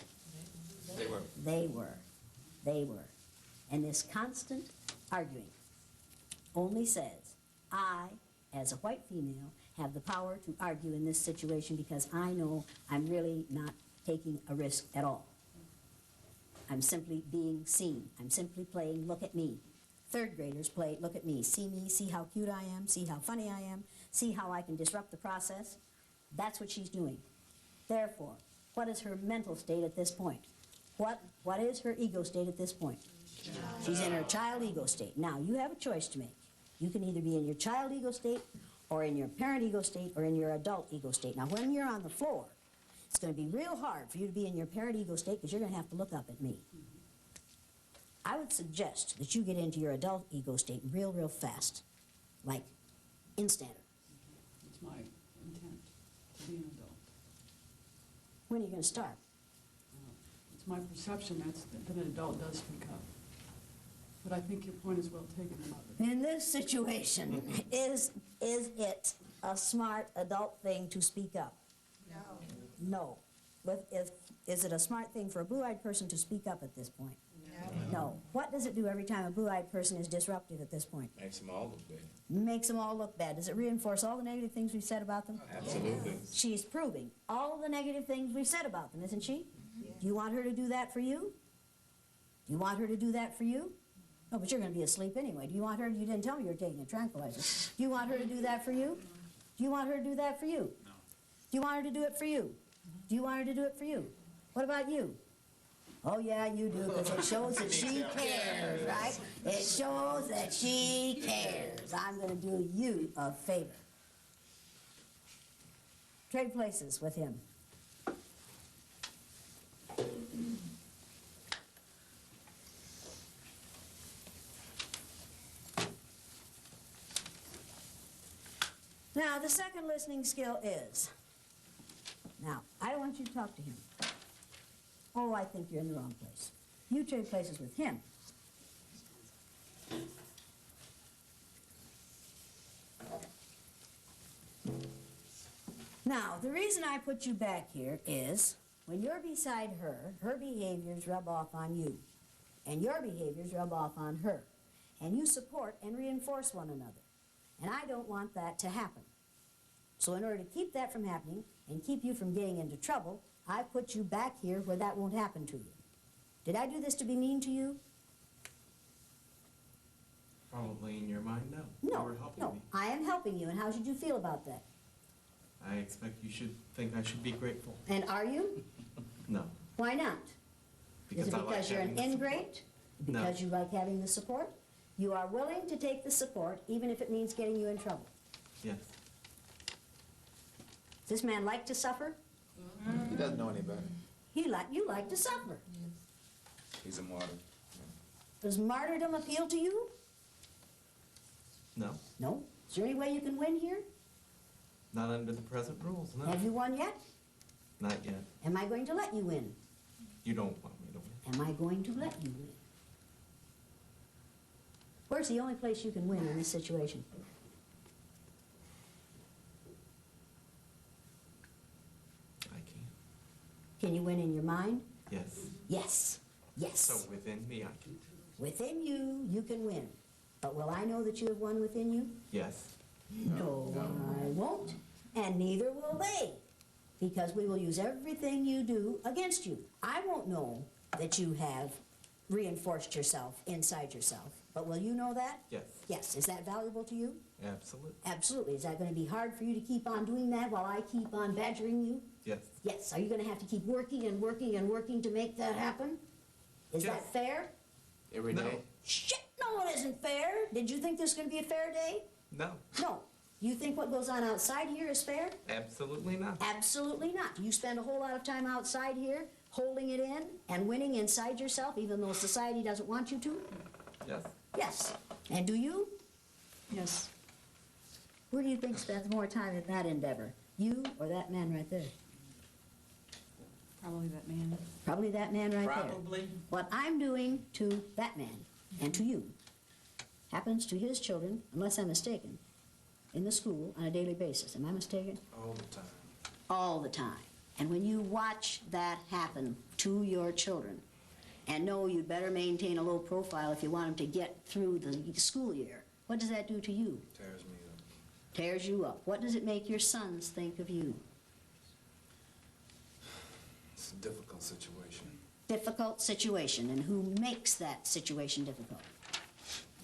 They were. They were. They were. And this constant arguing only says, I, as a white female, have the power to argue in this situation because I know I'm really not taking a risk at all. I'm simply being seen. I'm simply playing look at me. 3rd graders play look at me, see how cute I am, see how funny I am, see how I can disrupt the process. That's what she's doing. Therefore, what is her mental state at this point? What is her ego state at this point? She's in her child ego state. Now, you have a choice to make. You can either be in your child ego state, or in your parent ego state, or in your adult ego state. Now, when you're on the floor, it's going to be real hard for you to be in your parent ego state because you're going to have to look up at me. I would suggest that you get into your adult ego state real, real fast, like instanter. That's my intent. be an adult. When are you going to start? It's my perception that an adult does speak up. But I think your point is well taken, Mother. In this situation, is it a smart adult thing to speak up? No. No. But is it a smart thing for a blue-eyed person to speak up at this point? No. No. What does it do every time a blue-eyed person is disruptive at this point? Makes them all look bad. Makes them all look bad. Does it reinforce all the negative things we've said about them? Absolutely. She's proving all the negative things we've said about them, isn't she? Do you want her to do that for you? Do you want her to do that for you? No, but you're going to be asleep anyway. Do you want her, you didn't tell me you were taking a tranquilizer. Do you want her to do that for you? Do you want her to do that for you? No. Do you want her to do it for you? Do you want her to do it for you? What about you? Oh, yeah, you do, because it shows that she cares, right? It shows that she cares. I'm going to do you a favor. Trade places with him. Now, the second listening skill is, now, I don't want you to talk to him. Oh, I think you're in the wrong place. You trade places with him. Now, the reason I put you back here is, when you're beside her, her behaviors rub off on you, and your behaviors rub off on her, and you support and reinforce one another. And I don't want that to happen. So in order to keep that from happening and keep you from getting into trouble, I put you back here where that won't happen to you. Did I do this to be mean to you? Probably in your mind, no. No, You were helping no. me. I am helping you, and how should you feel about that? I expect you should think I should be grateful. And are you? No. Why not? Because Is it I like because you're an having the support. ingrate? No. Because you like having the support? You are willing to take the support, even if it means getting you in trouble. Yes. Does this man like to suffer? He doesn't know any better. You like to suffer. He's a martyr. Does martyrdom appeal to you? No. No? Is there any way you can win here? Not under the present rules, no. Have you won yet? Not yet. Am I going to let you win? You don't want me to win. Am I going to let you win? Where's the only place you can win in this situation? I can. Can you win in your mind? Yes. Yes. Yes. So within me, I can. Within you, you can win. But will I know that you have won within you? Yes. No, I won't. And neither will they. Because we will use everything you do against you. I won't know that you have reinforced yourself inside yourself. But will you know that? Yes. Yes. Is that valuable to you? Absolutely. Absolutely. Is that going to be hard for you to keep on doing that while I keep on badgering you? Yes. Yes. Are you going to have to keep working and working and working to make that happen? Is Yes. that fair? Every day? Shit, no, it isn't fair. Did you think this was going to be a fair day? No. No. You think what goes on outside here is fair? Absolutely not. Absolutely not. You spend a whole lot of time outside here holding it in and winning inside yourself, even though society doesn't want you to? Yes. Yes. And do you? Yes. Who do you think spends more time in that endeavor? You or that man right there? Probably that man. Probably that man right there. Probably. What I'm doing to that man and to you happens to his children, unless I'm mistaken, in the school on a daily basis. Am I mistaken? All the time. All the time. And when you watch that happen to your children, and know you'd better maintain a low profile if you want them to get through the school year, what does that do to you? Tears me up. Tears you up. What does it make your sons think of you? It's a difficult situation. Difficult situation. And who makes that situation difficult?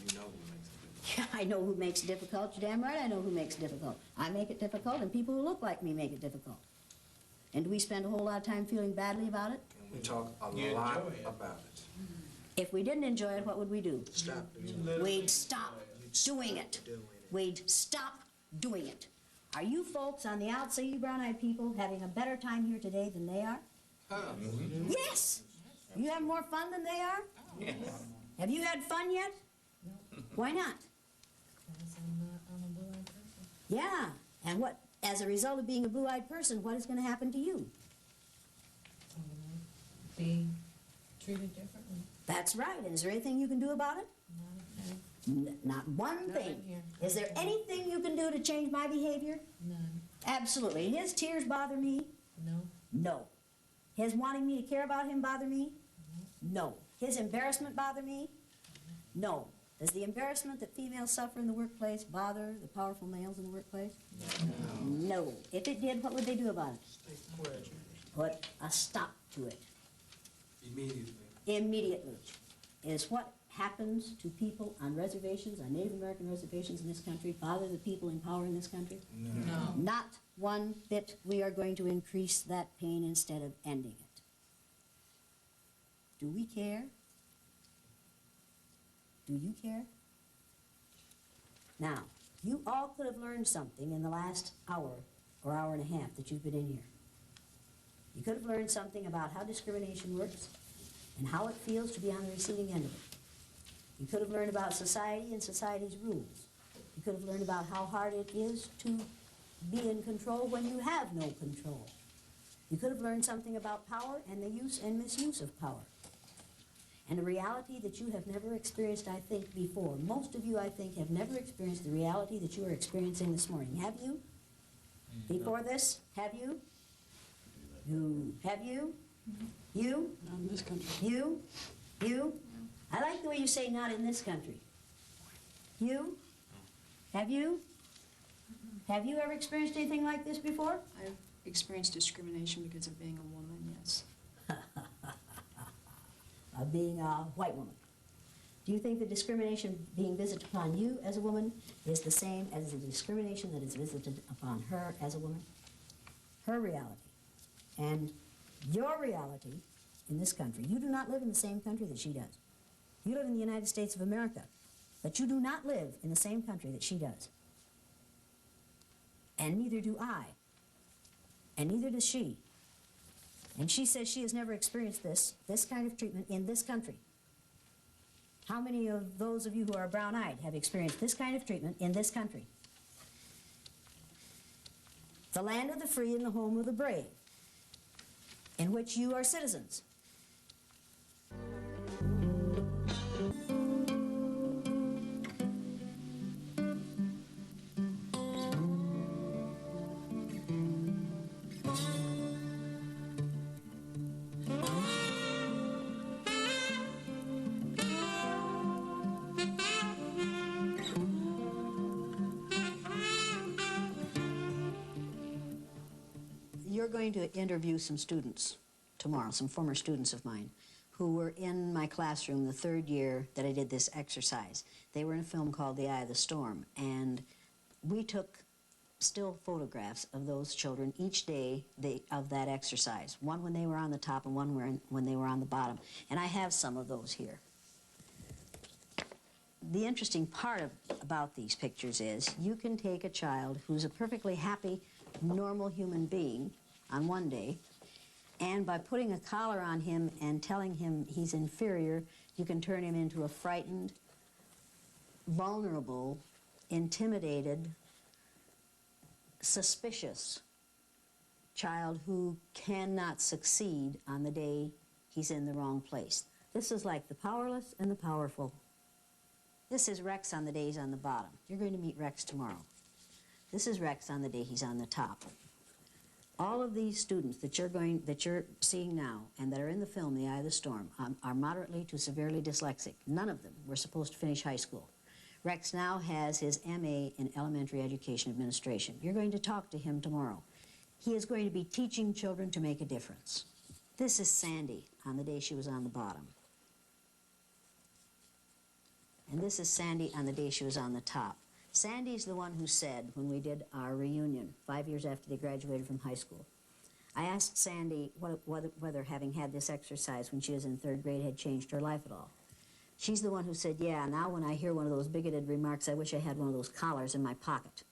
You know who makes it difficult. Yeah, I know who makes it difficult. You're damn right I know who makes it difficult. I make it difficult, and people who look like me make it difficult. And do we spend a whole lot of time feeling badly about it? And we talk a lot about it. If we didn't enjoy it, what would we do? Stop. We'd stop doing it. We'd stop doing it. Are you folks on the outside, you brown-eyed people, having a better time here today than they are? Yes! You have more fun than they are? Yes. Have you had fun yet? Why not? Because I'm not a blue-eyed person. Yeah, and what As a result of being a blue-eyed person, what is going to happen to you? Be treated differently. That's right. And is there anything you can do about it? Not one thing. Is there anything you can do to change my behavior? None. Absolutely. His tears bother me? No. No. His wanting me to care about him bother me? No. His embarrassment bother me? No. Does the embarrassment that females suffer in the workplace bother the powerful males in the workplace? No. If it did, what would they do about it? Put a stop to it. Immediately. Immediately. Is what happens to people on reservations, on Native American reservations in this country, bother the people in power in this country? No. Not one bit. We are going to increase that pain instead of ending it. Do we care? Do you care? Now, you all could have learned something in the last hour or hour and a half that you've been in here. You could have learned something about how discrimination works and how it feels to be on the receiving end of it. You could have learned about society and society's rules. You could have learned about how hard it is to be in control when you have no control. You could have learned something about power and the use and misuse of power. And a reality that you have never experienced, I think, before. Most of you, I think, have never experienced the reality that you are experiencing this morning. Have you? Before this? Have you? You? Have you? You? Not in this country. You? You? I like the way you say not in this country. You? Have you? Have you ever experienced anything like this before? I've experienced discrimination because of being a woman, yes. Of being a white woman. Do you think the discrimination being visited upon you as a woman is the same as the discrimination that is visited upon her as a woman? Her reality and your reality in this country. You do not live in the same country that she does. You live in the United States of America, but you do not live in the same country that she does. And neither do I. And neither does she. And she says she has never experienced this kind of treatment in this country. How many of those of you who are brown-eyed have experienced this kind of treatment in this country? The land of the free and the home of the brave, in which you are citizens. You're going to interview some students tomorrow, some former students of mine, who were in my classroom the third year that I did this exercise. They were in a film called The Eye of the Storm, and we took still photographs of those children each day of that exercise, one when they were on the top and one when they were on the bottom. And I have some of those here. The interesting part about these pictures is you can take a child who's a perfectly happy, normal human being on one day, and by putting a collar on him and telling him he's inferior, you can turn him into a frightened, vulnerable, intimidated, suspicious child who cannot succeed on the day he's in the wrong place. This is like the powerless and the powerful. This is Rex on the day he's on the bottom. You're going to meet Rex tomorrow. This is Rex on the day he's on the top. All of these students that you're seeing now and that are in the film The Eye of the Storm are moderately to severely dyslexic. None of them were supposed to finish high school. Rex now has his MA in Elementary Education Administration. You're going to talk to him tomorrow. He is going to be teaching children to make a difference. This is Sandy on the day she was on the bottom. And this is Sandy on the day she was on the top. Sandy's the one who said, when we did our reunion 5 years after they graduated from high school, I asked Sandy whether having had this exercise when she was in third grade had changed her life at all. She's the one who said, yeah, now when I hear one of those bigoted remarks, I wish I had one of those collars in my pocket.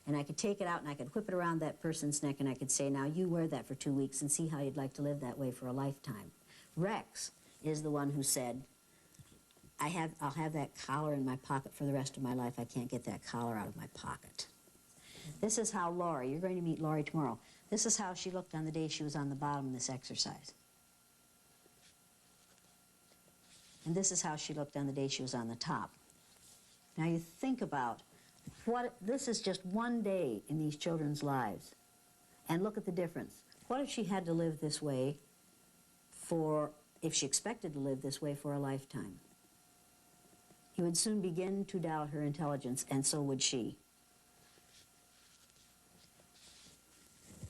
And I could take it out and I could whip it around that person's neck and I could say, now you wear that for 2 weeks and see how you'd like to live that way for a lifetime. Rex is the one who said, I'll have that collar in my pocket for the rest of my life. I can't get that collar out of my pocket. This is how Laurie, you're going to meet Laurie tomorrow. This is how she looked on the day she was on the bottom of this exercise. And this is how she looked on the day she was on the top. Now you think about this is just one day in these children's lives. And look at the difference. What if she had to live this way if she expected to live this way for a lifetime? He would soon begin to doubt her intelligence, and so would she.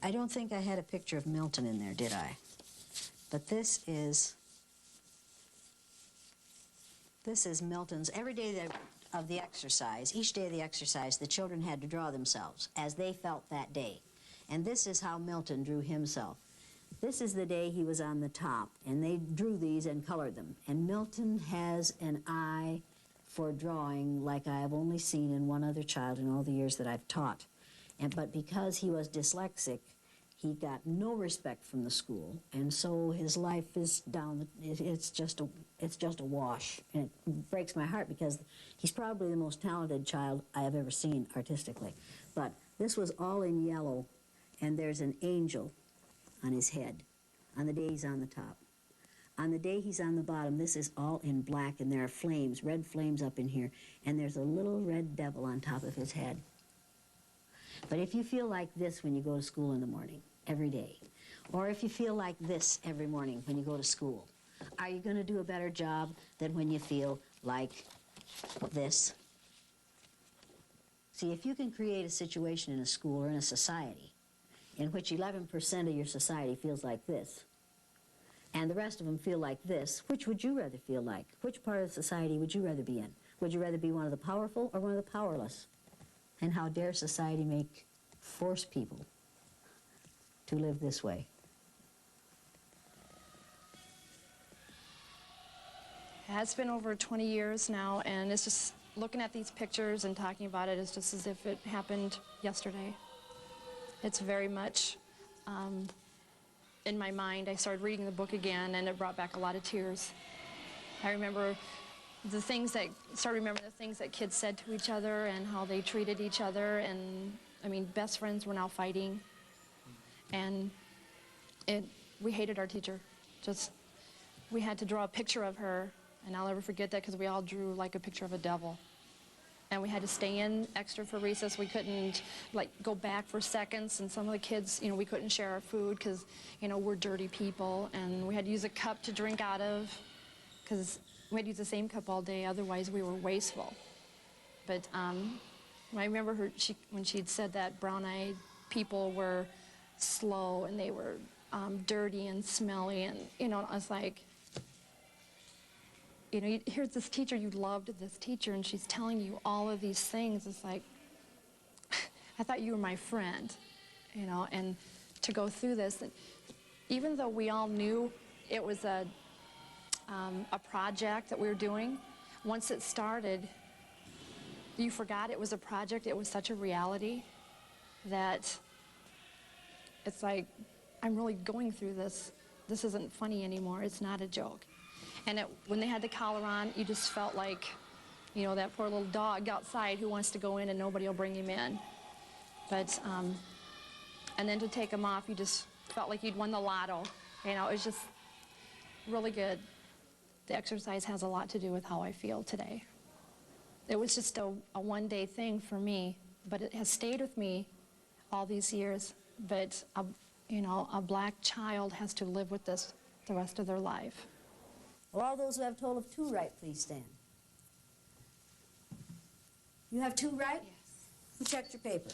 I don't think I had a picture of Milton in there, did I? But this is Milton's. Every day of the exercise, each day of the exercise, the children had to draw themselves as they felt that day. And this is how Milton drew himself. This is the day he was on the top, and they drew these and colored them. And Milton has an eye for drawing like I have only seen in one other child in all the years that I've taught. But because he was dyslexic, he got no respect from the school, and so his life is down. It's just a wash, and it breaks my heart because he's probably the most talented child I have ever seen artistically. But this was all in yellow, and there's an angel on his head on the day he's on the top. On the day he's on the bottom, this is all in black, and there are flames, red flames up in here, and there's a little red devil on top of his head. But if you feel like this when you go to school in the morning, every day, or if you feel like this every morning when you go to school, are you going to do a better job than when you feel like this? See, if you can create a situation in a school or in a society in which 11% of your society feels like this, and the rest of them feel like this, which would you rather feel like? Which part of society would you rather be in? Would you rather be one of the powerful or one of the powerless? And how dare society force people to live this way? It's been over 20 years now, and it's just looking at these pictures and talking about it is just as if it happened yesterday. It's very much in my mind. I started reading the book again, and it brought back a lot of tears. I remember remembering the things that kids said to each other and how they treated each other, and I mean, best friends were now fighting, and we hated our teacher. We had to draw a picture of her, and I'll never forget that because we all drew like a picture of a devil. And we had to stay in extra for recess. We couldn't go back for seconds, and some of the kids, we couldn't share our food because, we're dirty people, and we had to use a cup to drink out of because we had to use the same cup all day, otherwise we were wasteful. But I remember when she'd said that brown-eyed people were slow and they were dirty and smelly, and I was like, here's this teacher, you loved this teacher, and she's telling you all of these things. It's like, I thought you were my friend, and to go through this, even though we all knew it was a project that we were doing, once it started, you forgot it was a project. It was such a reality that it's like, I'm really going through this. This isn't funny anymore. It's not a joke. And when they had the collar on, you just felt like, that poor little dog outside who wants to go in and nobody will bring him in. But, and then to take them off, you just felt like you'd won the lotto. It was just really good. The exercise has a lot to do with how I feel today. It was just a one-day thing for me, but it has stayed with me all these years. But, a black child has to live with this the rest of their life. Well, all those who have total of 2 right, please stand. You have 2 right? Yes. Who checked your paper?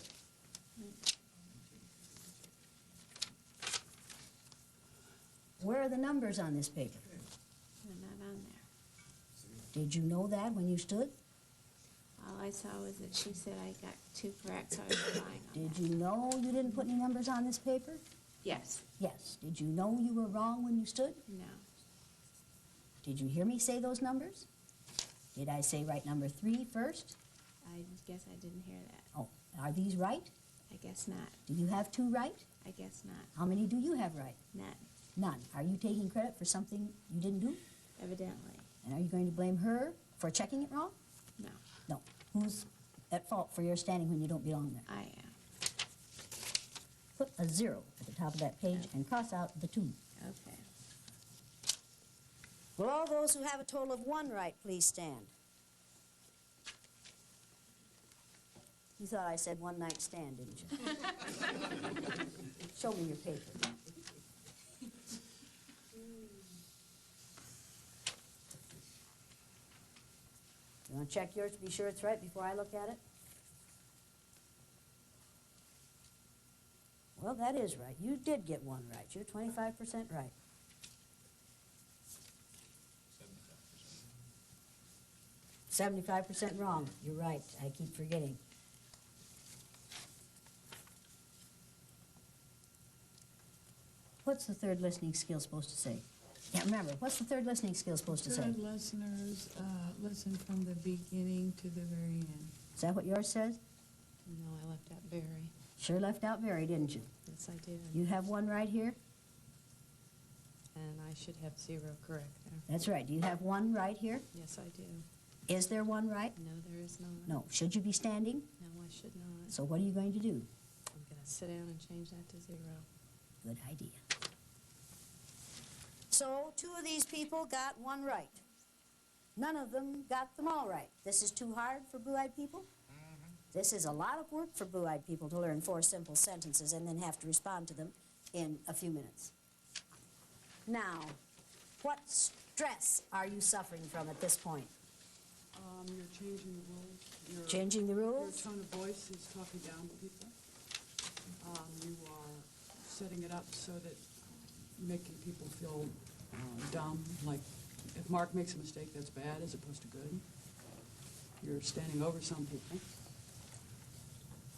Where are the numbers on this paper? They're not on there. Did you know that when you stood? All I saw was that she said I got 2 correct, so I was relying on Did you know you didn't put any numbers on this paper? Yes. Yes. Did you know you were wrong when you stood? No. Did you hear me say those numbers? Did I say right number 3 first? I guess I didn't hear that. Oh, are these right? I guess not. Do you have 2 right? I guess not. How many do you have right? None. None. Are you taking credit for something you didn't do? Evidently. And are you going to blame her for checking it wrong? No. No. Who's at fault for your standing when you don't belong there? I am. put a 0 at the top of that page and cross out the 2. Okay. Will all those who have a total of 1 right please stand? You thought I said one night stand, didn't you? Show me your paper. You want to check yours to be sure it's right before I look at it? Well, that is right. You did get 1 right. You're 25% right. 75% wrong. You're right. I keep forgetting. What's the third listening skill supposed to say? Yeah, remember, what's the third listening skill supposed to say? Third listeners listen from the beginning to the very end. Is that what yours says? No, I left out very. Sure left out very, didn't you? Yes, I did. You have 1 right here? And I should have 0 correct there. That's right. Do you have 1 right here? Yes, I do. Is there 1 right? No, there is not. No. Should you be standing? No, I should not. So what are you going to do? I'm going to sit down and change that to 0. Good idea. So 2 of these people got 1 right. None of them got them all right. This is too hard for blue-eyed people? This is a lot of work for blue-eyed people to learn 4 simple sentences and then have to respond to them in a few minutes. Now, what stress are you suffering from at this point? You're changing the rules. Changing the rules? Your tone of voice is talking down to people. You are setting it up so that making people feel dumb, like if Mark makes a mistake, that's bad as opposed to good. You're standing over some people.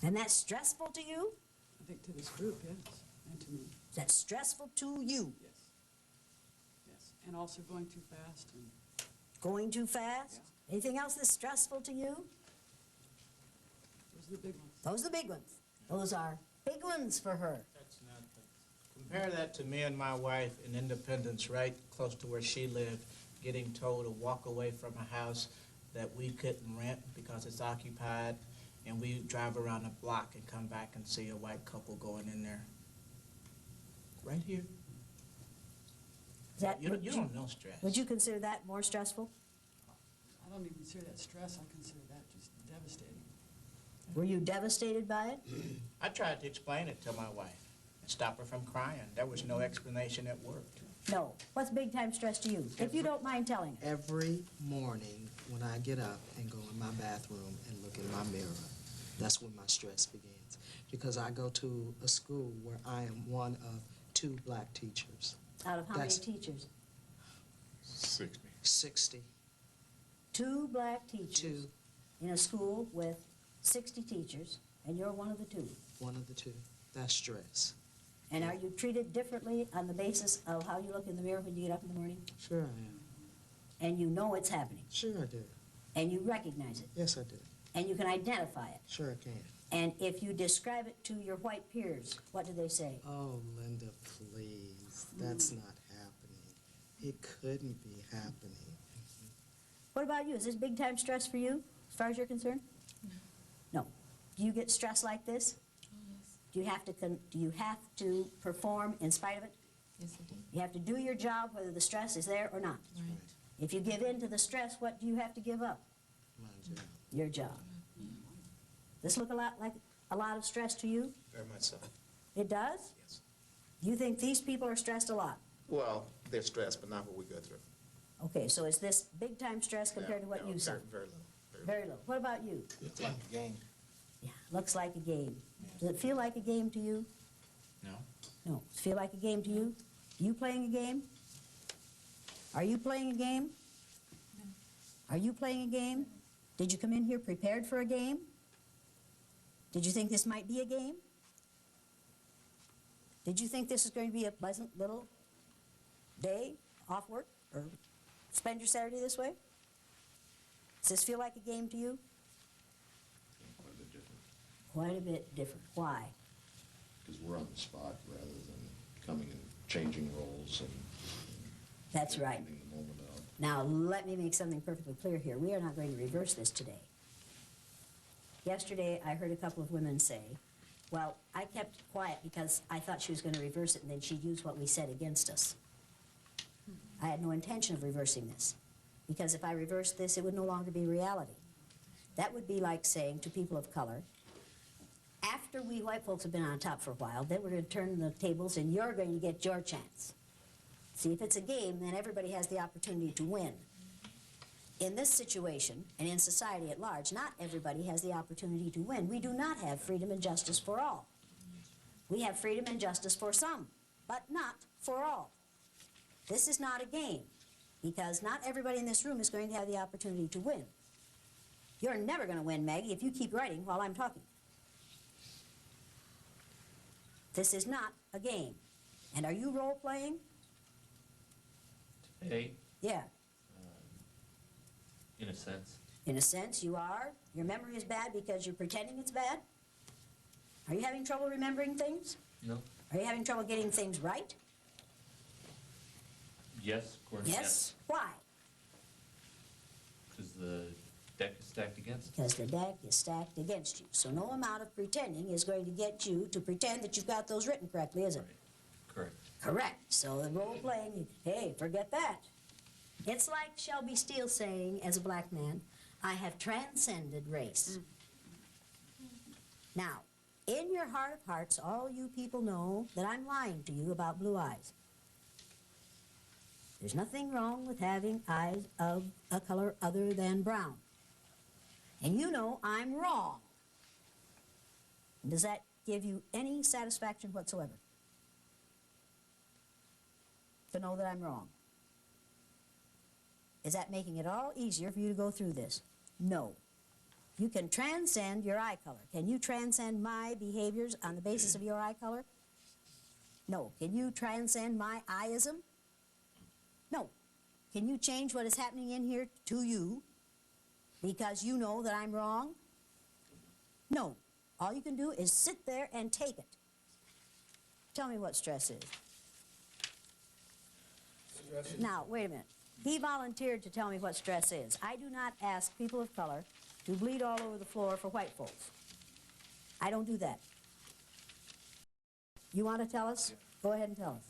And that's stressful to you? I think to this group, yes, and to me. Is that stressful to you? Yes. Yes, and also going too fast. And going too fast? Yeah. Anything else that's stressful to you? Those are the big ones. Those are the big ones. Those are big ones for her. That's nothing. Compare that to me and my wife in Independence, right close to where she lived, getting told to walk away from a house that we couldn't rent because it's occupied, and we drive around the block and come back and see a white couple going in there. Right here. You don't know stress. Would you consider that more stressful? I don't even consider that stress. I consider that just devastating. Were you devastated by it? I tried to explain it to my wife and stop her from crying. There was no explanation that worked. No. What's big time stress to you? If you don't mind telling. Every morning when I get up and go in my bathroom and look in my mirror, that's when my stress begins. Because I go to a school where I am one of 2 black teachers. Out of how many teachers? 60. 2 black teachers in a school with 60 teachers, and you're one of the 2. One of the 2. That's stress. And are you treated differently on the basis of how you look in the mirror when you get up in the morning? Sure I am. And you know it's happening? Sure I do. And you recognize it? Yes, I do. And you can identify it? Sure I can. And if you describe it to your white peers, what do they say? Oh, Linda, please. That's not happening. It couldn't be happening. What about you? Is this big time stress for you, as far as you're concerned? No. Do you get stressed like this? Yes. Do you have to perform in spite of it? Yes, I do. You have to do your job whether the stress is there or not. Right. If you give in to the stress, what do you have to give up? My job. Your job. This look a lot like a lot of stress to you? Very much so. It does? Yes. You think these people are stressed a lot? Well, they're stressed, but not what we go through. Okay, so is this big time stress compared to what you suffer? Very little. Very low. What about you? It's like a game. Yeah, looks like a game. Does it feel like a game to you? No. No. Does it feel like a game to you? You playing a game? Are you playing a game? No. Are you playing a game? Did you come in here prepared for a game? Did you think this might be a game? Did you think this is going to be a pleasant little day off work or spend your Saturday this way? Does this feel like a game to you? Quite a bit different. Quite a bit different. Why? Because we're on the spot rather than coming and changing roles and That's right. finding the moment out. Now, let me make something perfectly clear here. We are not going to reverse this today. Yesterday, I heard a couple of women say Well, I kept quiet because I thought she was going to reverse it, and then she'd use what we said against us. I had no intention of reversing this, because if I reversed this, it would no longer be reality. That would be like saying to people of color, after we white folks have been on top for a while, then we're going to turn the tables and you're going to get your chance. See, if it's a game, then everybody has the opportunity to win. In this situation, and in society at large, not everybody has the opportunity to win. We do not have freedom and justice for all. We have freedom and justice for some, but not for all. This is not a game, because not everybody in this room is going to have the opportunity to win. You're never going to win, Maggie, if you keep writing while I'm talking. This is not a game. And are you role-playing? Today, Yeah. in a sense. In a sense, you are. Your memory is bad because you're pretending it's bad? Are you having trouble remembering things? No. Are you having trouble getting things right? Yes, of course. Yes? Why? Because the deck is stacked against us. Because the deck is stacked against you. So no amount of pretending is going to get you to pretend that you've got those written correctly, is it? Correct. Correct. So the role-playing, hey, forget that. It's like Shelby Steele saying, as a black man, I have transcended race. Now, in your heart of hearts, all you people know that I'm lying to you about blue eyes. There's nothing wrong with having eyes of a color other than brown. And you know I'm wrong. Does that give you any satisfaction whatsoever? To know that I'm wrong? Is that making it all easier for you to go through this? No. You can transcend your eye color. Can you transcend my behaviors on the basis of your eye color? No. Can you transcend my I-ism? No. Can you change what is happening in here to you because you know that I'm wrong? No. All you can do is sit there and take it. Tell me what stress is. Now, wait a minute. He volunteered to tell me what stress is. I do not ask people of color to bleed all over the floor for white folks. I don't do that. You want to tell us? Go ahead and tell us.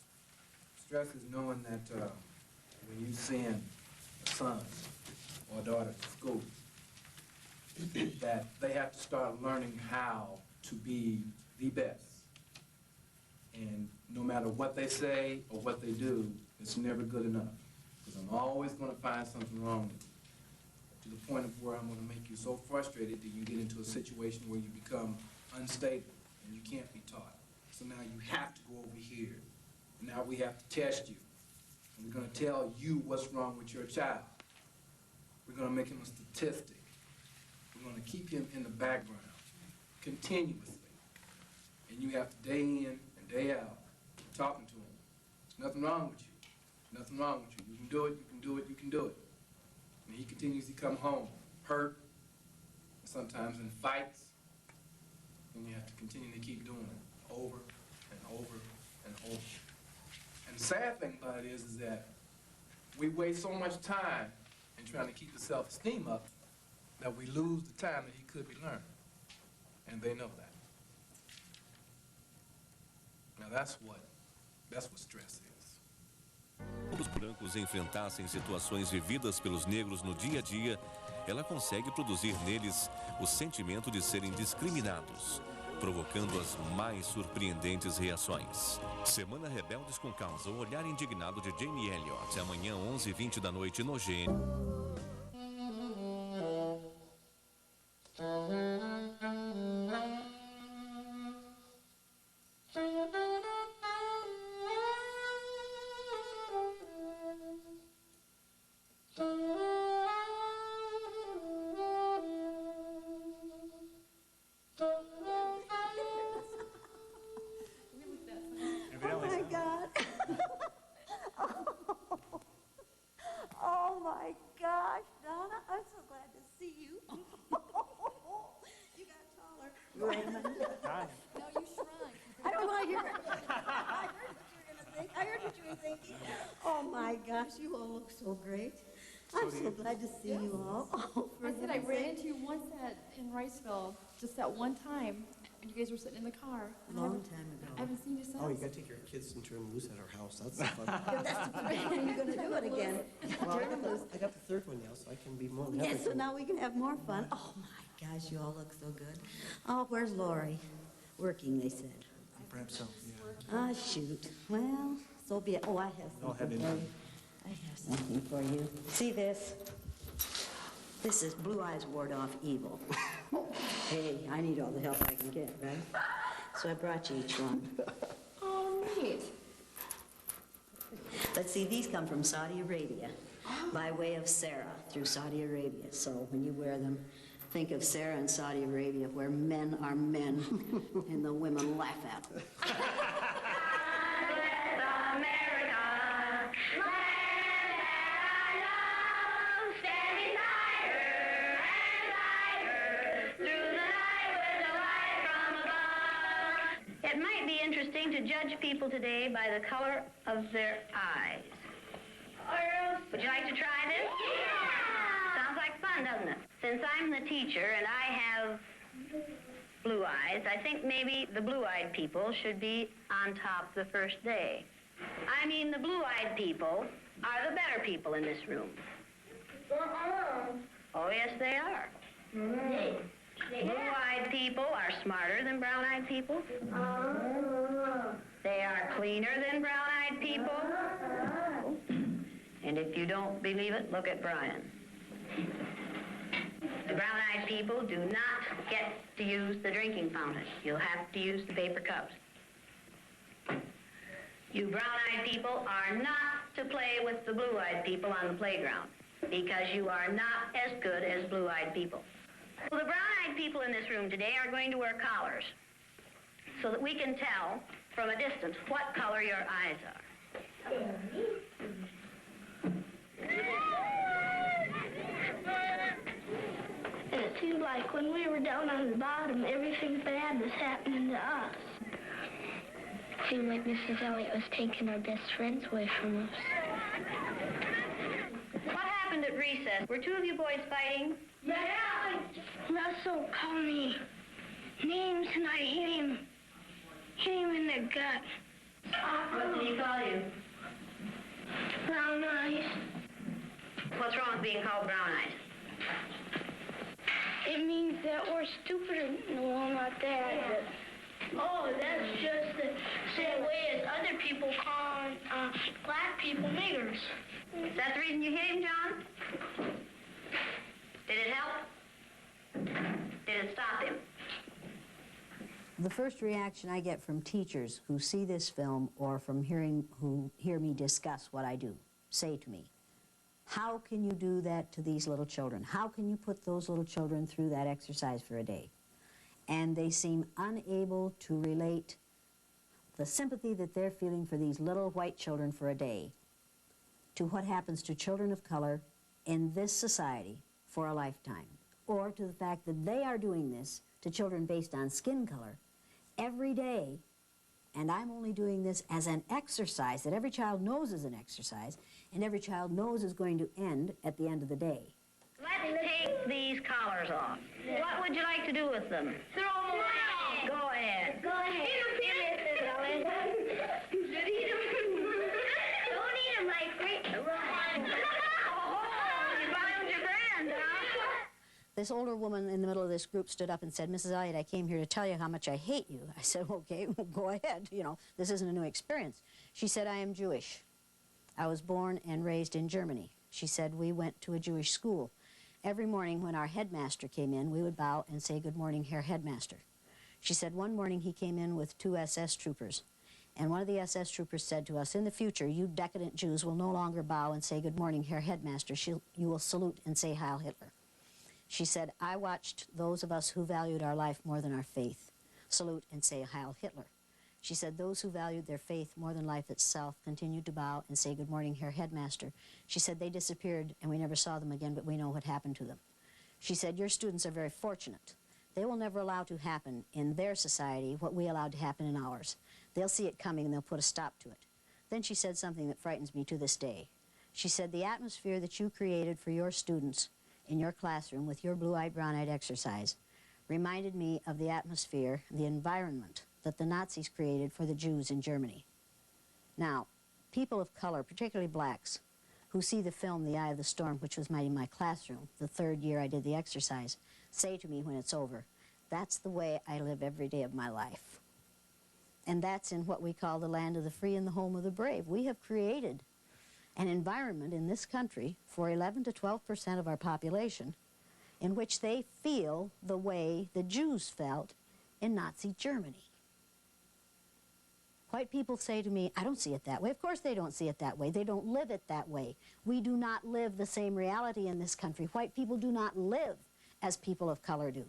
Stress is knowing that when you send a son or a daughter to school, that they have to start learning how to be the best. And no matter what they say or what they do, it's never good enough. Because I'm always going to find something wrong with you, to the point of where I'm going to make you so frustrated that you get into a situation where you become unstable and you can't be taught. So now you have to go over here. Now we have to test you. And we're going to tell you what's wrong with your child. We're going to make him a statistic. We're going to keep him in the background continuously. And you have to day in and day out keep talking to him. There's nothing wrong with you. Nothing wrong with you. You can do it, you can do it, you can do it. And he continues to come home hurt, sometimes in fights, and you have to continue to keep doing it over and over and over. And the sad thing about it is that we waste so much time in trying to keep his self-esteem up that we lose the time that he could be learning. And they know that. Now that's what stress is. Quando os brancos enfrentassem situações vividas pelos negros no dia a dia, ela consegue produzir neles o sentimento de serem discriminados, provocando as mais surpreendentes reações. Semana Rebeldes com Causa, o olhar indignado de Jane Elliott, amanhã 11h20 da noite no GN. You all look so great. I'm so glad to see you all. I said I ran into you once in Riceville, just that one time, And you guys were sitting in the car. A long time ago. I haven't seen you since. Oh, you gotta take your kids and turn them loose at our house. That's fun. That's the you're going to do it again. Well, Turn 'em loose. I got the third one now, so I can be more than Yes, so happy. now we can have more fun. Oh, my gosh, you all look so good. Oh, where's Lori? Working, they said. Perhaps so, yeah. Ah, shoot. Well, so be it. Oh, I have I'll have something it. for you. I have something for you. See this? This is Blue Eyes Ward Off Evil. Hey, I need all the help I can get, right? So I brought you each one. Oh, neat. Let's see, these come from Saudi Arabia by way of Sarah through Saudi Arabia. So when you wear them, think of Sarah in Saudi Arabia where men are men and the women laugh at them. It might be interesting to judge people today by the color of their eyes. Would you like to try this? Yeah. Sounds like fun, doesn't it? Since I'm the teacher and I have blue eyes, I think maybe the blue-eyed people should be on top the first day. I mean, the blue-eyed people are the better people in this room. Oh, yes, they are. Blue-eyed people are smarter than brown-eyed people. They are cleaner than brown-eyed people. And if you don't believe it, look at Brian. The brown-eyed people do not get to use the drinking fountain. You'll have to use the paper cups. You brown-eyed people are not to play with the blue-eyed people on the playground because you are not as good as blue-eyed people. Well, the brown-eyed people in this room today are going to wear collars so that we can tell from a distance what color your eyes are. And it seemed like when we were down on the bottom, everything bad was happening to us. It seemed like Mrs. Elliott was taking our best friends away from us. What happened at recess? Were two of you boys fighting? Yeah! Russell called me names and I hit him in the gut. What did he call you? Brown eyes. What's wrong with being called brown eyes? It means that we're stupider. No, not that. Oh, that's just the same way as other people call black people niggers. Is that the reason you hit him, John? Did it help? Did it stop him? The first reaction I get from teachers who see this film or from who hear me discuss what I do, say to me, how can you do that to these little children? How can you put those little children through that exercise for a day? And they seem unable to relate the sympathy that they're feeling for these little white children for a day to what happens to children of color in this society for a lifetime, or to the fact that they are doing this to children based on skin color every day, and I'm only doing this as an exercise that every child knows is an exercise, and every child knows is going to end at the end of the day. Let's take these collars off. What would you like to do with them? Throw them away. Go ahead. Go ahead. Don't eat them like great. This older woman in the middle of this group stood up and said, Mrs. Elliott, I came here to tell you how much I hate you. I said, okay, well, go ahead. You know, this isn't a new experience. She said, I am Jewish. I was born and raised in Germany. She said, we went to a Jewish school. Every morning when our headmaster came in, we would bow and say, good morning, Herr Headmaster. She said, one morning he came in with 2 SS troopers. And one of the SS troopers said to us, in the future, you decadent Jews will no longer bow and say, good morning, Herr Headmaster. You will salute and say, Heil Hitler. She said, I watched those of us who valued our life more than our faith salute and say Heil Hitler. She said, those who valued their faith more than life itself continued to bow and say, good morning, Herr Headmaster. She said, they disappeared and we never saw them again, but we know what happened to them. She said, your students are very fortunate. They will never allow to happen in their society what we allowed to happen in ours. They'll see it coming and they'll put a stop to it. Then she said something that frightens me to this day. She said, the atmosphere that you created for your students in your classroom with your blue-eyed, brown-eyed exercise reminded me of the atmosphere, the environment that the Nazis created for the Jews in Germany. Now, people of color, particularly blacks, who see the film The Eye of the Storm, which was in my classroom, the 3rd year I did the exercise, say to me when it's over, that's the way I live every day of my life. And that's in what we call the land of the free and the home of the brave. We have created an environment in this country for 11 to 12% of our population in which they feel the way the Jews felt in Nazi Germany. White people say to me, I don't see it that way. Of course they don't see it that way. They don't live it that way. We do not live the same reality in this country. White people do not live as people of color do.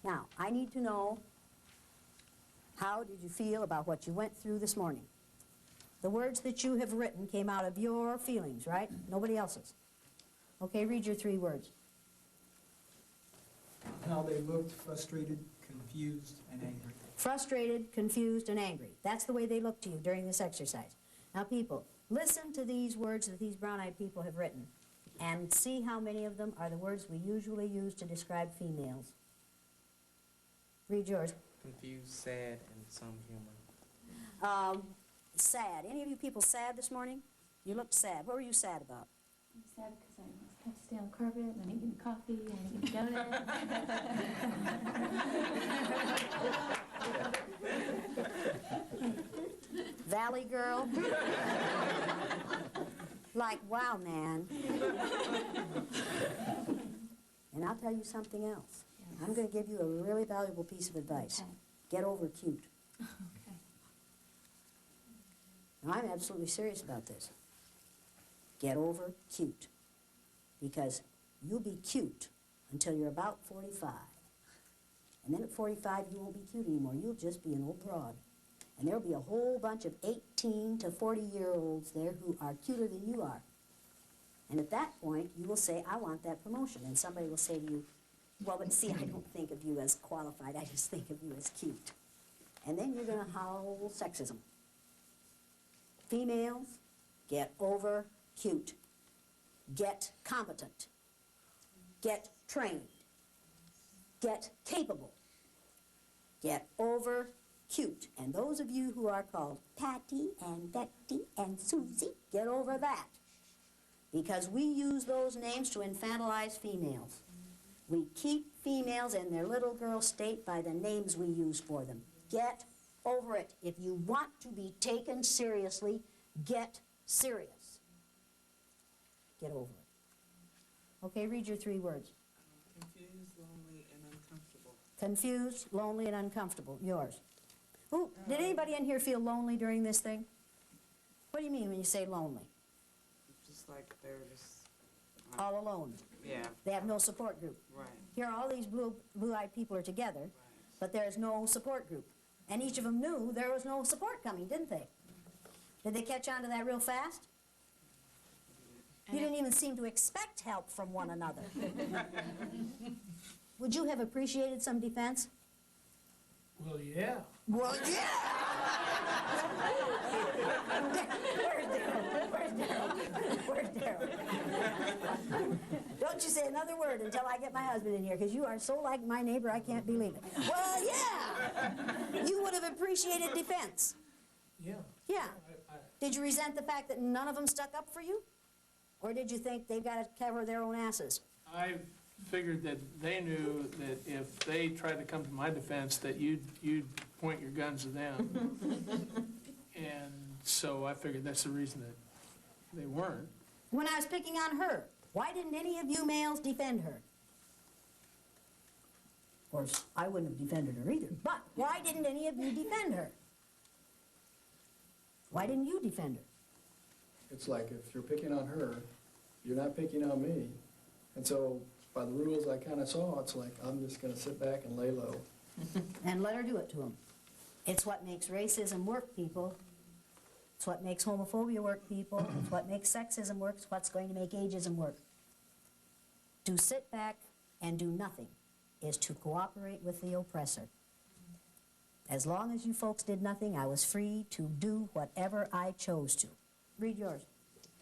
Now, I need to know, how did you feel about what you went through this morning? The words that you have written came out of your feelings, right? Nobody else's. Okay, read your 3 words. How they looked frustrated, confused, and angry. Frustrated, confused, and angry. That's the way they look to you during this exercise. Now, people, listen to these words that these brown-eyed people have written and see how many of them are the words we usually use to describe females. Read yours. Confused, sad, and some humor. Sad. Any of you people sad this morning? You looked sad. What were you sad about? I'm sad because I have to stay on carpet, and I didn't get coffee, and I didn't get donut. Valley girl? Like, wow, man. And I'll tell you something else. Yes. I'm going to give you a really valuable piece of advice. Okay. Get over cute. Okay. Now, I'm absolutely serious about this. Get over cute. Because you'll be cute until you're about 45. And then at 45, you won't be cute anymore. You'll just be an old broad. And there'll be a whole bunch of 18 to 40-year-olds there who are cuter than you are. And at that point, you will say, I want that promotion. And somebody will say to you, well, but see, I don't think of you as qualified. I just think of you as cute. And then you're going to howl sexism. Females, get over cute. Get competent. Get trained. Get capable. Get over cute. And those of you who are called Patty and Betty and Susie, get over that. Because we use those names to infantilize females. We keep females in their little girl state by the names we use for them. Get over it. If you want to be taken seriously, get serious. Get over it. Okay, read your 3 words. Confused, lonely, and uncomfortable. Confused, lonely, and uncomfortable. Yours. Ooh, did anybody in here feel lonely during this thing? What do you mean when you say lonely? Just like they're just... All alone. Yeah. They have no support group. Right. Here, all these blue-eyed people are together, right, but there's no support group. And each of them knew there was no support coming, didn't they? Did they catch on to that real fast? You didn't even seem to expect help from one another. Would you have appreciated some defense? Well, yeah. Well, yeah! Where's Daryl? Where's Daryl? Don't you say another word until I get my husband in here, because you are so like my neighbor, I can't believe it. Well, yeah! You would have appreciated defense. Yeah. Yeah. Did you resent the fact that none of them stuck up for you? Or did you think they've got to cover their own asses? I figured that they knew that if they tried to come to my defense, that you'd point your guns at them. And so I figured that's the reason that they weren't. When I was picking on her, why didn't any of you males defend her? Of course, I wouldn't have defended her either, but why didn't any of you defend her? Why didn't you defend her? It's like if you're picking on her, you're not picking on me. And so by the rules I kind of saw, it's like I'm just going to sit back and lay low. And let her do it to them. It's what makes racism work, people. It's what makes homophobia work, people. It's what makes sexism work. It's what's going to make ageism work. To sit back and do nothing is to cooperate with the oppressor. As long as you folks did nothing, I was free to do whatever I chose to. Read yours.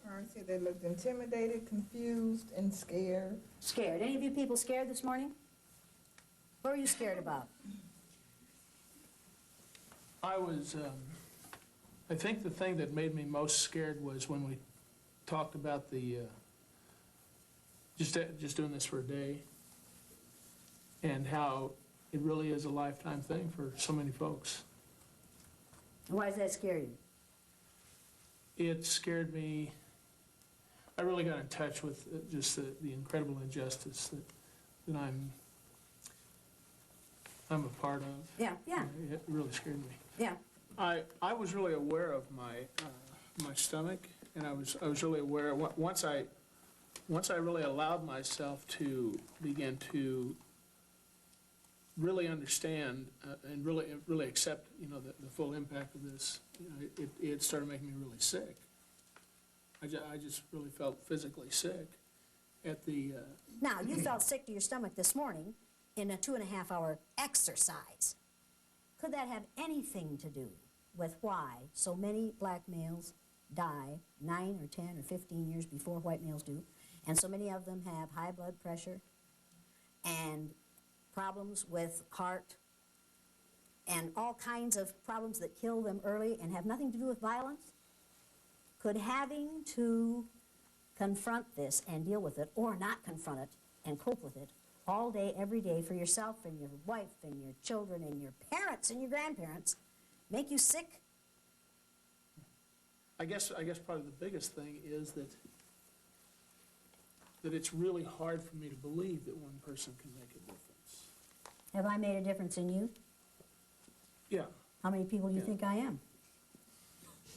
I said they looked intimidated, confused, and scared. Scared. Any of you people scared this morning? What were you scared about? I think the thing that made me most scared was when we talked about the, just doing this for a day, and how it really is a lifetime thing for so many folks. Why does that scare you? It scared me. I really got in touch with just the incredible injustice that I'm a part of. Yeah, yeah. It really scared me. Yeah. I was really aware of my stomach, and I was really aware once I really allowed myself to begin to really understand and really accept, the full impact of this. It started making me really sick. I just really felt physically sick at the. Now, you felt sick to your stomach this morning in a 2.5-hour exercise. Could that have anything to do with why so many black males die 9 or 10 or 15 years before white males do, and so many of them have high blood pressure and problems with heart and all kinds of problems that kill them early and have nothing to do with violence? Could having to confront this and deal with it, or not confront it and cope with it all day, every day for yourself and your wife and your children and your parents and your grandparents, make you sick? I guess probably the biggest thing is that it's really hard for me to believe that one person can make a difference. Have I made a difference in you? Yeah. How many people do you think I am?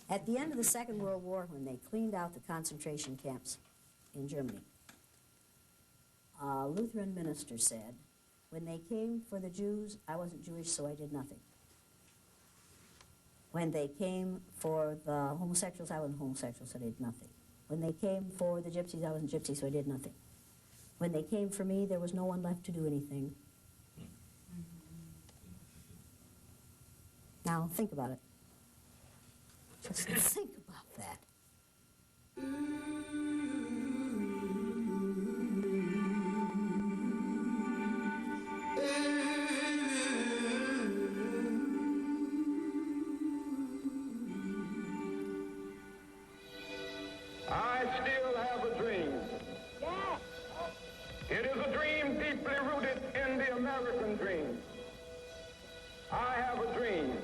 At the end of the Second World War, when they cleaned out the concentration camps in Germany, a Lutheran minister said, when they came for the Jews, I wasn't Jewish, so I did nothing. When they came for the homosexuals, I wasn't homosexual, so I did nothing. When they came for the gypsies, I wasn't gypsy, so I did nothing. When they came for me, there was no one left to do anything. Now, think about it. Just think about that. I still have a dream. It is a dream deeply rooted in the American dream. I have a dream